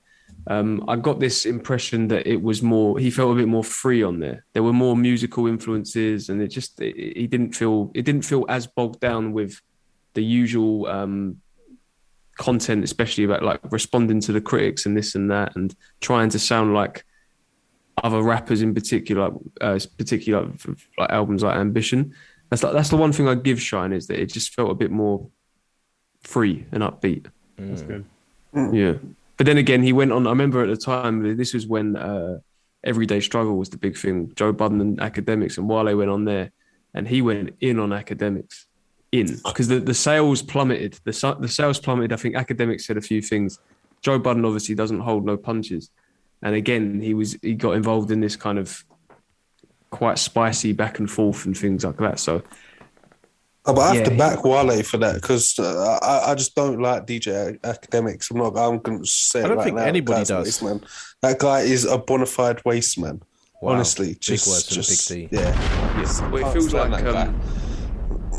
I got this impression that it was more. He felt a bit more free on there. There were more musical influences, and it didn't feel as bogged down with the usual content, especially about like responding to the critics and this and that, and trying to sound like other rappers in particular, like albums like Ambition. That's the one thing I give Shine, is that it just felt a bit more free and upbeat. That's good. Yeah. But then again, he went on. I remember at the time, this was when Everyday Struggle was the big thing. Joe Budden and Academics, and Wale went on there, and he went in on Academics, because the sales plummeted. The sales plummeted. I think Academics said a few things. Joe Budden obviously doesn't hold no punches, and again, he got involved in this kind of quite spicy back and forth and things like that. So. But I have to back Wale for that, because I just don't like DJ Academics. I'm going to say it I don't right think now. anybody That guy's a does. waste man. That guy is a bona fide waste man. Wow. Honestly, Big just words from Big D. Yeah. Well, it Can't feels stand like that guy.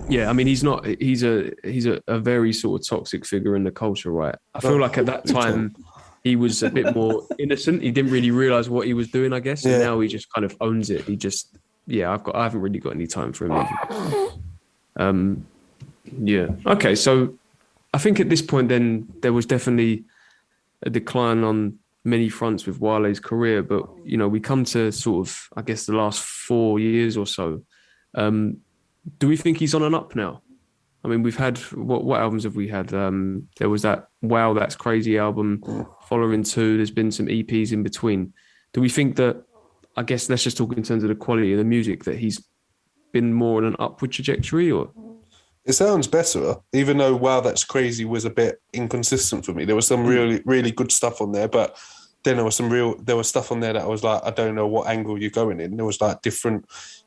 yeah, I mean, he's a very sort of toxic figure in the culture, right? I feel like at that time he was a bit more innocent. He didn't really realize what he was doing, I guess. And Yeah. now he just kind of owns it. I haven't really got any time for him. Yeah. Okay, so I think at this point then there was definitely a decline on many fronts with Wale's career, but we come to sort of, I guess, the last 4 years or so. Do we think he's on an up now? I mean, we've had what albums have we had? There was that Wow That's Crazy album, following 2. There's been some EPs in between. Do we think that, I guess let's just talk in terms of the quality of the music, that he's been more on an upward trajectory, or? It sounds better, even though Wow That's Crazy was a bit inconsistent for me. There was some really, really good stuff on there, but then there was stuff on there that I was like, I don't know what angle you're going in. There was like he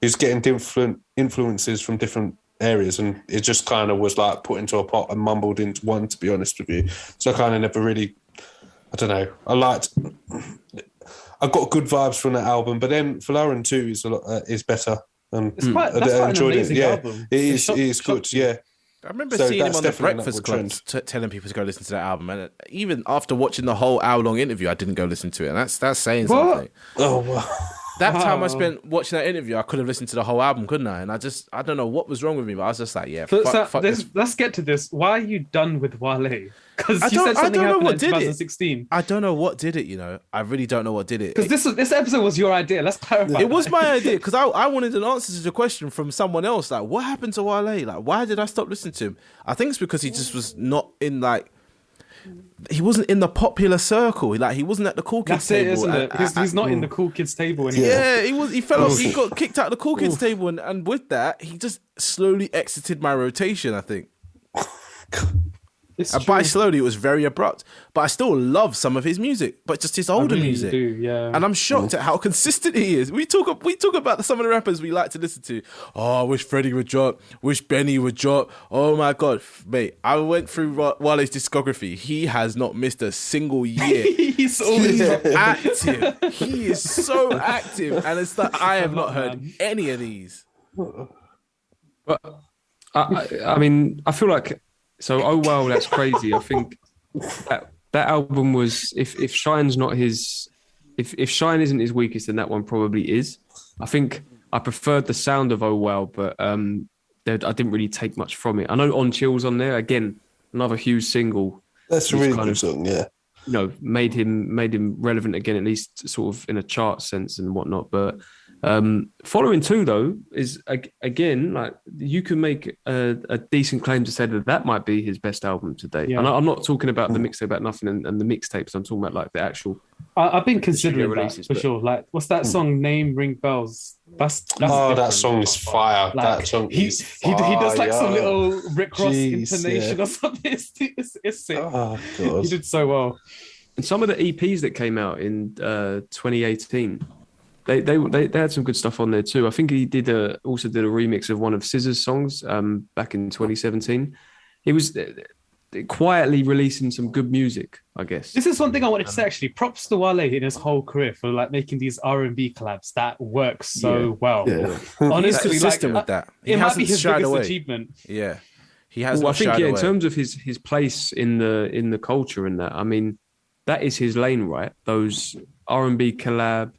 was getting different influences from different areas, and it just kind of was like put into a pot and mumbled into one, to be honest with you. So I kind of never really, I don't know. I got good vibes from that album, but then Folarin 2 is better. It's quite, that's quite an amazing album. It is good. Yeah. I remember seeing him on the Breakfast Club telling people to go listen to that album, and even after watching the whole hour-long interview, I didn't go listen to it, and that's saying something. Oh, wow. That time I spent watching that interview, I could have listened to the whole album, couldn't I? And I don't know what was wrong with me, but I was just like, yeah. Let's get to this. Why are you done with Wale? Because you said something happened in 2016. I don't know what did it. I really don't know what did it. Because this episode was your idea. Let's clarify. It was my idea because I wanted an answer to the question from someone else. Like, what happened to Wale? Like, why did I stop listening to him? I think it's because he just was not in he wasn't in the popular circle. Like, he wasn't at the cool kids table. Isn't it? He's not in the cool kids table anymore. Yeah, he was. He fell off. He got kicked out of the cool kids table, and with that, he just slowly exited my rotation, I think. And by slowly, it was very abrupt. But I still love some of his music, but just his older music. Yeah. And I'm shocked at how consistent he is. We talk about some of the rappers we like to listen to. Oh, I wish Freddie would drop. Wish Benny would drop. Oh my God, mate! I went through Wale's discography. He has not missed a single year. He's always active. He is so active, and it's like I have not heard any of these. But I mean, I feel like. So, oh wow, that's crazy. I think that album was if Shine's not his, if Shine isn't his weakest, then that one probably is. I think I preferred the sound of Oh Wow, but I didn't really take much from it. I know On Chill's on there again, another huge single. That's a really good song, yeah. Made him relevant again, at least sort of in a chart sense and whatnot. But following two though is again like you can make a decent claim to say that might be his best album to date. Yeah. And I'm not talking about the mixtape About Nothing and the mixtapes. I'm talking about like the actual. I've been considering releases, that for sure. Like, what's that song? Name Ring Bells. That's that song is fire. Like, that song is fire. He does like some little Rick Ross intonation or something. It's sick. Oh, God. He did so well. And some of the EPs that came out in 2018. They had some good stuff on there too. I think he also did a remix of one of SZA's songs back in 2017. He was quietly releasing some good music, I guess. This is one thing I wanted to say actually. Props to Wale in his whole career for like making these R&B collabs that work so well. Yeah. Honestly, he's consistent with that. It might be his biggest achievement. Yeah, he has. I think in terms of his place in the culture and that, I mean, that is his lane, right? Those R&B collab.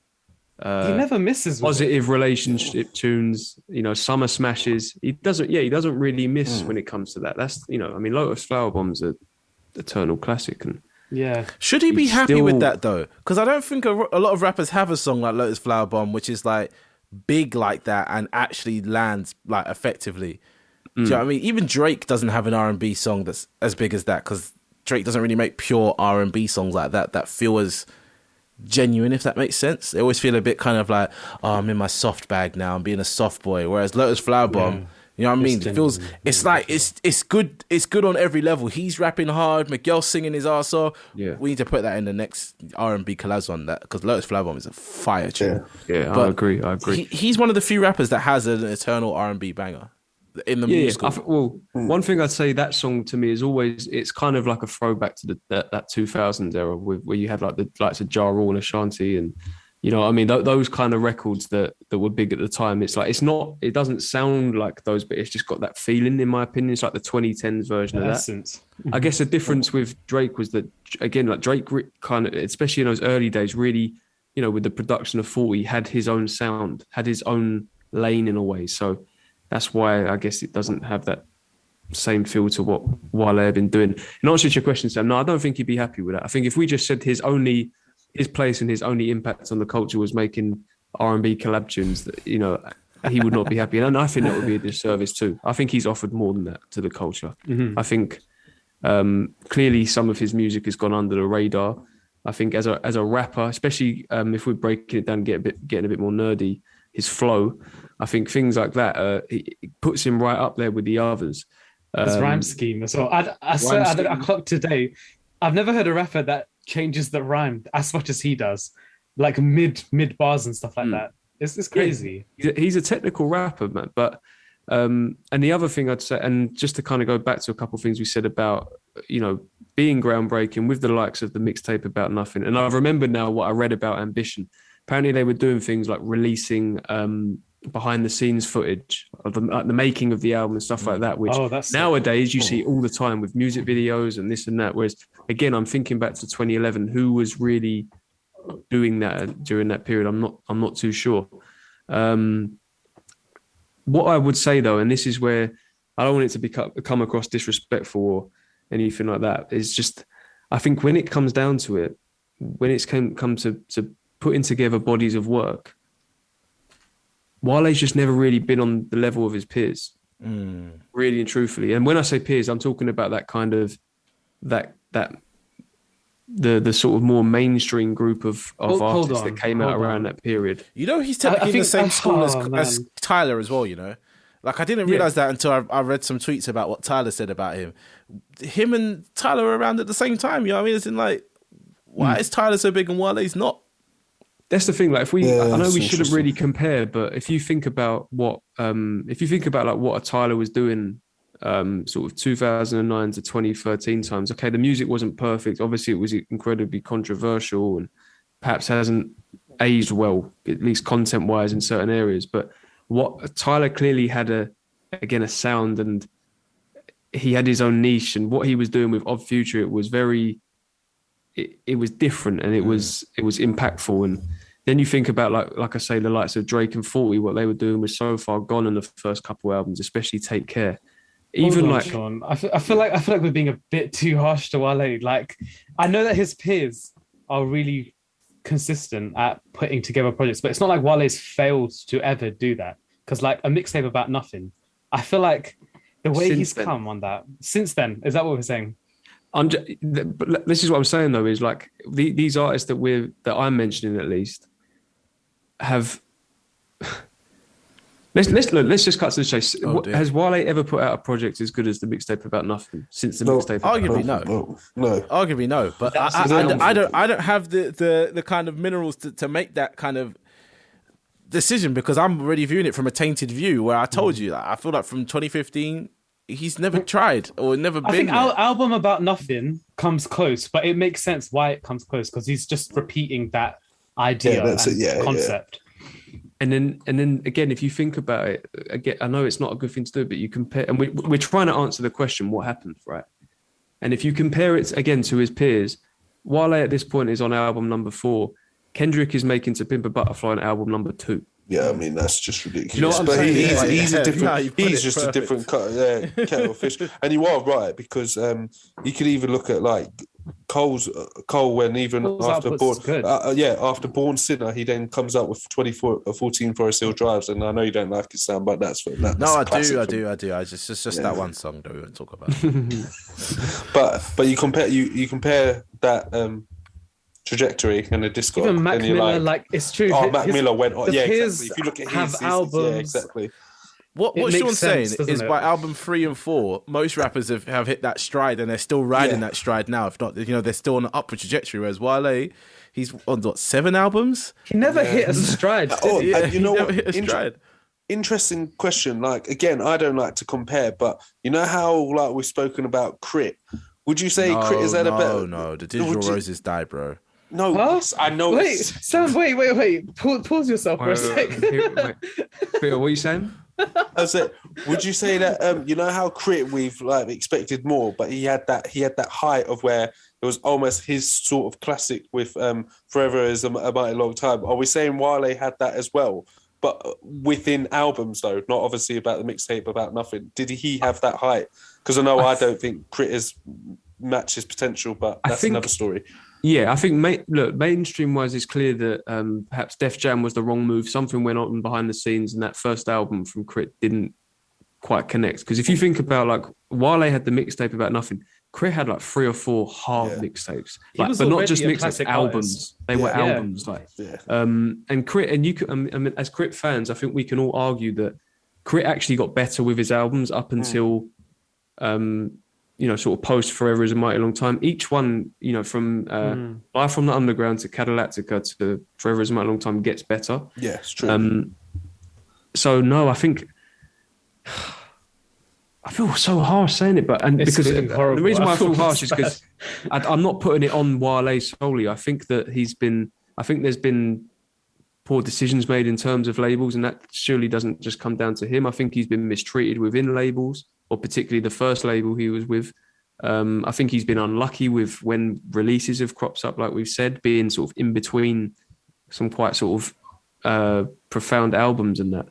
He never misses with positive relationship tunes, summer smashes. He doesn't really miss when it comes to that. That's I mean, Lotus Flower Bomb's a eternal classic, and should he be happy with that though? Because I don't think a lot of rappers have a song like Lotus Flower Bomb, which is like big like that and actually lands like effectively. Do you know what I mean? Even Drake doesn't have an R&B song that's as big as that because Drake doesn't really make pure R&B songs like that feel as genuine, if that makes sense. They always feel a bit kind of like, oh, I'm in my soft bag now, I'm being a soft boy. Whereas Lotus Flower Bomb, you know what I mean? It feels, it's like, it's good on every level. He's rapping hard, Miguel's singing his ass off. Yeah. We need to put that in the next R&B collabs on that because Lotus Flower Bomb is a fire tune. Yeah, I agree. He's one of the few rappers that has an eternal R&B banger. In the musical. One thing I'd say that song to me is always it's kind of like a throwback to that 2000s era where you have like the likes of Ja Rule and Ashanti and I mean those kind of records that were big at the time. It's like it doesn't sound like those, but it's just got that feeling in my opinion. It's like the 2010s version of that. Essence. I guess the difference with Drake was that again like Drake kind of especially in those early days really with the production of 40 had his own sound, had his own lane in a way. So that's why I guess it doesn't have that same feel to what Wale have been doing. In answer to your question, Sam, no, I don't think he'd be happy with that. I think if we just said his place and his only impact on the culture was making R&B collab tunes, he would not be happy. And I think that would be a disservice too. I think he's offered more than that to the culture. Mm-hmm. I think clearly some of his music has gone under the radar. I think as a rapper, especially if we're breaking it down, getting a bit more nerdy, his flow, I think things like that, it puts him right up there with the others. His rhyme scheme as well. I swear, I clocked today. I've never heard a rapper that changes the rhyme as much as he does, like mid bars and stuff like that. It's crazy. Yeah, he's a technical rapper, man. But and the other thing I'd say, and just to kind of go back to a couple of things we said about being groundbreaking with the likes of the mixtape About Nothing, and I remember now what I read about Ambition. Apparently, they were doing things like releasing behind the scenes footage of the making of the album and stuff like that, which that's nowadays you see all the time with music videos and this and that. Whereas again, I'm thinking back to 2011, who was really doing that during that period? I'm not too sure. What I would say though, and this is where I don't want it to come across disrespectful or anything like that, is just, I think when it comes down to it, when it's come to putting together bodies of work, Wale's just never really been on the level of his peers, really and truthfully. And when I say peers, I'm talking about that kind of the sort of more mainstream group of artists that came out around that period. You know, he's technically in the same school as Tyler as well, you know? Like, I didn't realize that until I read some tweets about what Tyler said about him. Him and Tyler were around at the same time, you know what I mean? It's in like, why is Tyler so big and Wale's not? That's the thing. Like, if I know we shouldn't really compare, but if you think about what a Tyler was doing, sort of 2009 to 2013 times. Okay, the music wasn't perfect. Obviously, it was incredibly controversial and perhaps hasn't aged well, at least content-wise in certain areas. But what Tyler clearly had a sound, and he had his own niche, and what he was doing with Odd Future, it was it was different, and it was impactful. And then you think about like I say, the likes of Drake and 40, what they were doing was so far gone in the first couple albums, especially Take Care. Even like Sean, I feel like we're being a bit too harsh to Wale. Like, I know that his peers are really consistent at putting together projects, but it's not like Wale's failed to ever do that. Because like a mixtape about nothing, I feel like the way he's come on that since then, is that what we're saying? But this is what I'm saying though, is like these artists that I'm mentioning at least have. Let's just cut to the chase. Has Wale ever put out a project as good as the mixtape about nothing since the mixtape? Arguably no. Arguably no. But I don't have the kind of minerals to make that kind of decision, because I'm already viewing it from a tainted view. Where I told you that I feel like from 2015 he's never tried or never been. I think our album about nothing comes close, but it makes sense why it comes close, because he's just repeating that idea concept. Yeah. And then again, if you think about it, again, I know it's not a good thing to do, but you compare, and we're trying to answer the question, what happened, right? And if you compare it again to his peers, Wale at this point is on album number 4. Kendrick is making To Pimp a Butterfly on album number 2. Yeah, I mean, that's just ridiculous. You know what I'm saying? He's a different. He's just a different kettle of fish. And you are right, because you could even look at like Cole when even after Born Sinner, he then comes up with 14 Forest Hill Drives, and I know you don't like his sound, but that's I do. It's just that one song that we won't talk about. but you compare that trajectory and the disco. Even Mac Miller, like it's true. Mac Miller went on. Yeah, exactly. If you look at his albums, yeah, exactly. What Sean's saying is by album 3 and 4, most rappers have hit that stride, and they're still riding that stride now. If not, they're still on an upward trajectory. Whereas Wale, he's on 7 albums. He never hit a stride. You know what? Interesting question. Like, again, I don't like to compare, but you know how like we've spoken about Crit. Would you say Crit is at a better? No, the Digital Roses die, bro. No, I know. Wait, Sam, wait. Pause yourself for a second. Peter, what are you saying? I said, would you say that you know how Crit we've like expected more, but he had that height of where it was almost his sort of classic with Forever is a mighty long time. Are we saying Wale had that as well? But within albums though, not obviously about the mixtape about nothing. Did he have that height? Because I don't think Crit is match his potential, but that's another story. Yeah, I think, mainstream-wise, it's clear that perhaps Def Jam was the wrong move. Something went on behind the scenes, and that first album from Crit didn't quite connect. Because if you think about, like, Wale had the mixtape about nothing, Crit had, like, 3 or 4 hard mixtapes. Like, but not just mixtapes, albums. They were albums. And Crit, and you can, as Crit fans, I think we can all argue that Crit actually got better with his albums up until... sort of post Forever is a Mighty Long Time. Each one, from Live from the Underground to Cadillactica to Forever is a Mighty Long Time gets better. Yeah, it's true. So no, I think I feel so harsh saying it, because the reason why I feel harsh is because I'm not putting it on Wale solely. I think that there's been poor decisions made in terms of labels, and that surely doesn't just come down to him. I think he's been mistreated within labels, or particularly the first label he was with. I think he's been unlucky with when releases have cropped up, like we've said, being sort of in between some quite sort of profound albums and that.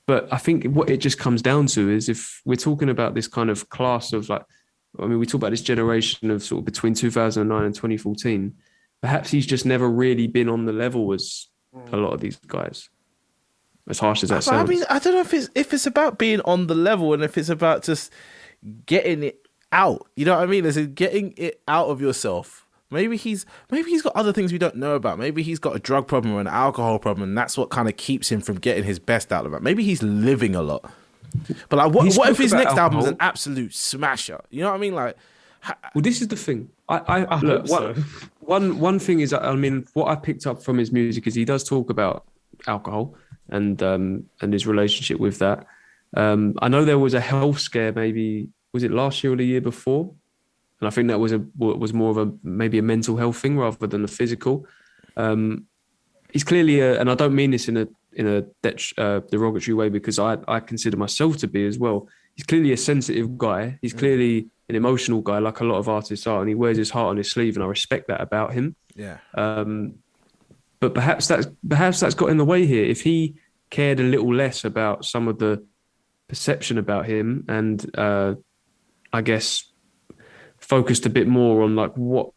But I think what it just comes down to is, if we're talking about this kind of class of like, I mean, we talk about this generation of sort of between 2009 and 2014, perhaps he's just never really been on the level as a lot of these guys. As harsh as that sounds. I mean, I don't know if it's about being on the level and if it's about just getting it out. You know what I mean? Is it getting it out of yourself? Maybe he's got other things we don't know about. Maybe he's got a drug problem or an alcohol problem, and that's what kind of keeps him from getting his best out of it. Maybe he's living a lot. But like, what if his next album is an absolute smasher? You know what I mean? Like, well, this is the thing. I look, one thing is, I mean, what I picked up from his music is he does talk about alcohol and his relationship with that. I know there was a health scare, maybe was it last year or the year before? And I think that was more of a maybe a mental health thing rather than a physical. He's clearly and I don't mean this in a derogatory way, because I consider myself to be as well. He's clearly a sensitive guy. He's clearly an emotional guy, like a lot of artists are, and he wears his heart on his sleeve, and I respect that about him. Yeah. But perhaps that's got in the way here. If he cared a little less about some of the perception about him, and I guess focused a bit more on like what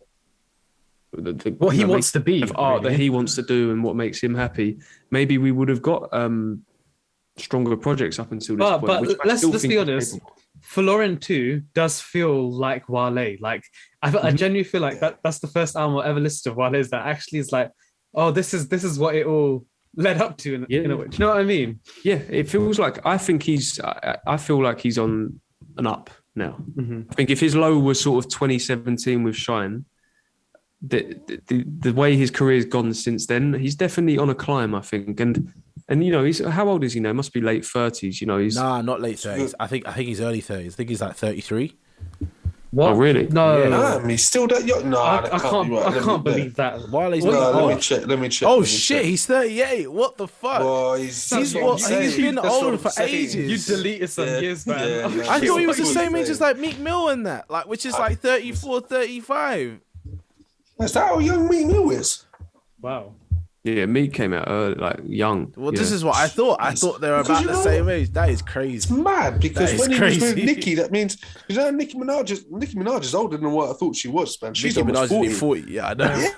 he wants to be, of art that he wants to do and what makes him happy, maybe we would have got stronger projects up until this point. But let's be honest. Florin 2 does feel like Wale. Like I genuinely feel like that's the first album I've ever listened to Wale's that actually is like, oh, this is what it all led up to in a way. Do you know what I mean? Yeah, it feels like I feel like he's on an up now. Mm-hmm. I think if his low was sort of 2017 with Shine, the way his career's gone since then, he's definitely on a climb, I think. And you know, he's how old is he now? Must be late 30s. You know, he's not late 30s. I think he's early 30s. I think he's like 33. What? Oh, really? No, yeah. He's still that young. No, I can't believe that. Wale's let me check. Oh shit, he's 38. What the fuck? Well, he's been old for ages. You deleted some years, man. Yeah, no, I thought he was the same age as like Meek Mill and that, like, which is like 34, 35. Is that how young Meek Mill is? Wow. Yeah, Meek came out early, like young. Well, this is what I thought. I thought they were about the same age. That is crazy. It's mad because when he was with Nicki, that means Nicki Minaj is older than what I thought she was, man. She's Nicki almost Minaj 40. is 40. Yeah, I know. Yeah.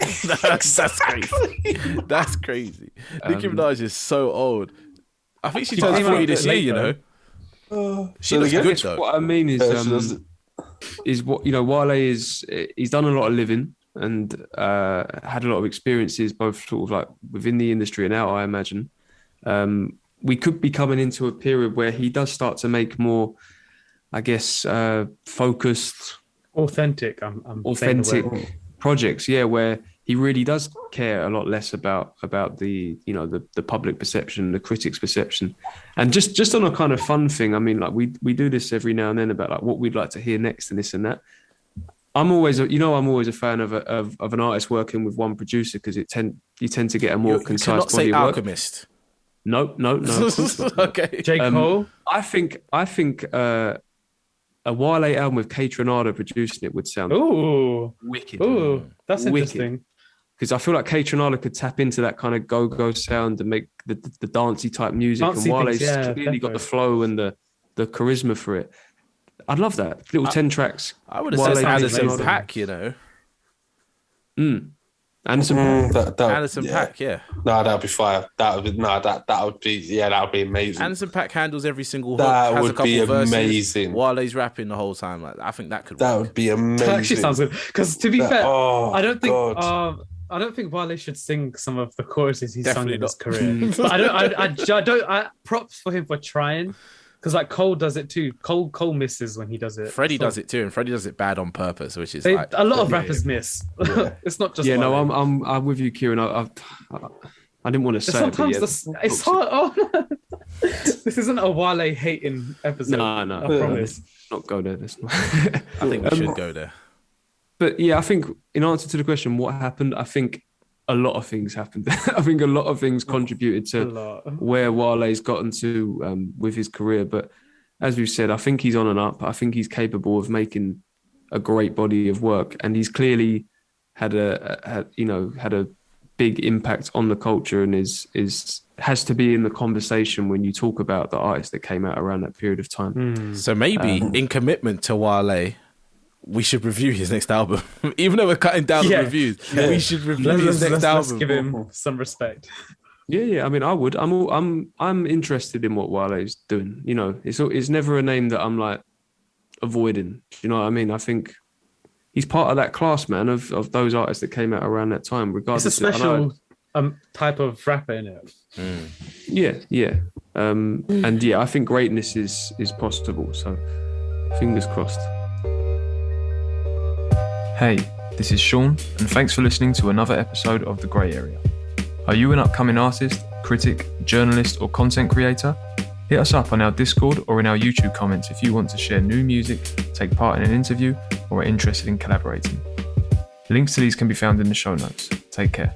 That's crazy. That's crazy. Nicki Minaj is so old. I think she turns 40 this year. You know. She looks good though. What I mean is what, you know, Wale he's done a lot of living and had a lot of experiences, both sort of like within the industry and out, I imagine. We could be coming into a period where he does start to make more, I guess, focused, authentic projects, where he really does care a lot less about the, you know, the public perception, the critics' perception. And just on a kind of fun thing, I mean, like we do this every now and then about like what we'd like to hear next and this and that. I'm always a fan of an artist working with one producer, because you tend to get a more concise body of work. Alchemist. No. Okay. J. Cole. I think a Wale album with Kate Renata producing it would sound wicked. Ooh, that's interesting. Because I feel like Kate Renata could tap into that kind of go-go sound and make the dancey type music, and Wale's clearly got the flow and the charisma for it. I'd love that. Little 10 tracks. I would have said Anderson .Paak, you know. Anderson .Paak. Anderson .Paak, yeah. No, that'd be fire. That would be amazing. Anderson .Paak handles every single hook. That would be amazing. While he's rapping the whole time, like, I think that could. That would be amazing. That actually sounds good. Because to be fair, I don't think Wale should sing some of the choruses he's sung in his career. But I don't. Props for him for trying. Because like Cole does it too. Cole misses when he does it. Freddie does it too, and Freddie does it bad on purpose, which is a lot of rappers miss. Yeah. It's not just. Yeah, no, I'm with you, Kieran. I didn't want to say. Sometimes it's hard. Oh, no. This isn't a Wale hating episode. No, I promise. Let's not go there. I think we should go there. But yeah, I think in answer to the question, what happened? I think a lot of things happened. I think a lot of things contributed to where Wale's gotten to with his career. But as we've said, I think he's on and up. I think he's capable of making a great body of work, and he's clearly had a big impact on the culture, and has to be in the conversation when you talk about the artists that came out around that period of time. So maybe in commitment to Wale, we should review his next album. Even though we're cutting down the reviews, we should review his next album. Let's give him some respect. Yeah. I mean, I would. I'm interested in what Wale's doing. You know, it's never a name that I'm like avoiding. Do you know what I mean? I think he's part of that class, man, of those artists that came out around that time. Regardless, it's a special type of rapper, innit? Yeah. And yeah, I think greatness is possible. So fingers crossed. Hey, this is Sean, and thanks for listening to another episode of The Grey Area. Are you an upcoming artist, critic, journalist, or content creator? Hit us up on our Discord or in our YouTube comments if you want to share new music, take part in an interview, or are interested in collaborating. Links to these can be found in the show notes. Take care.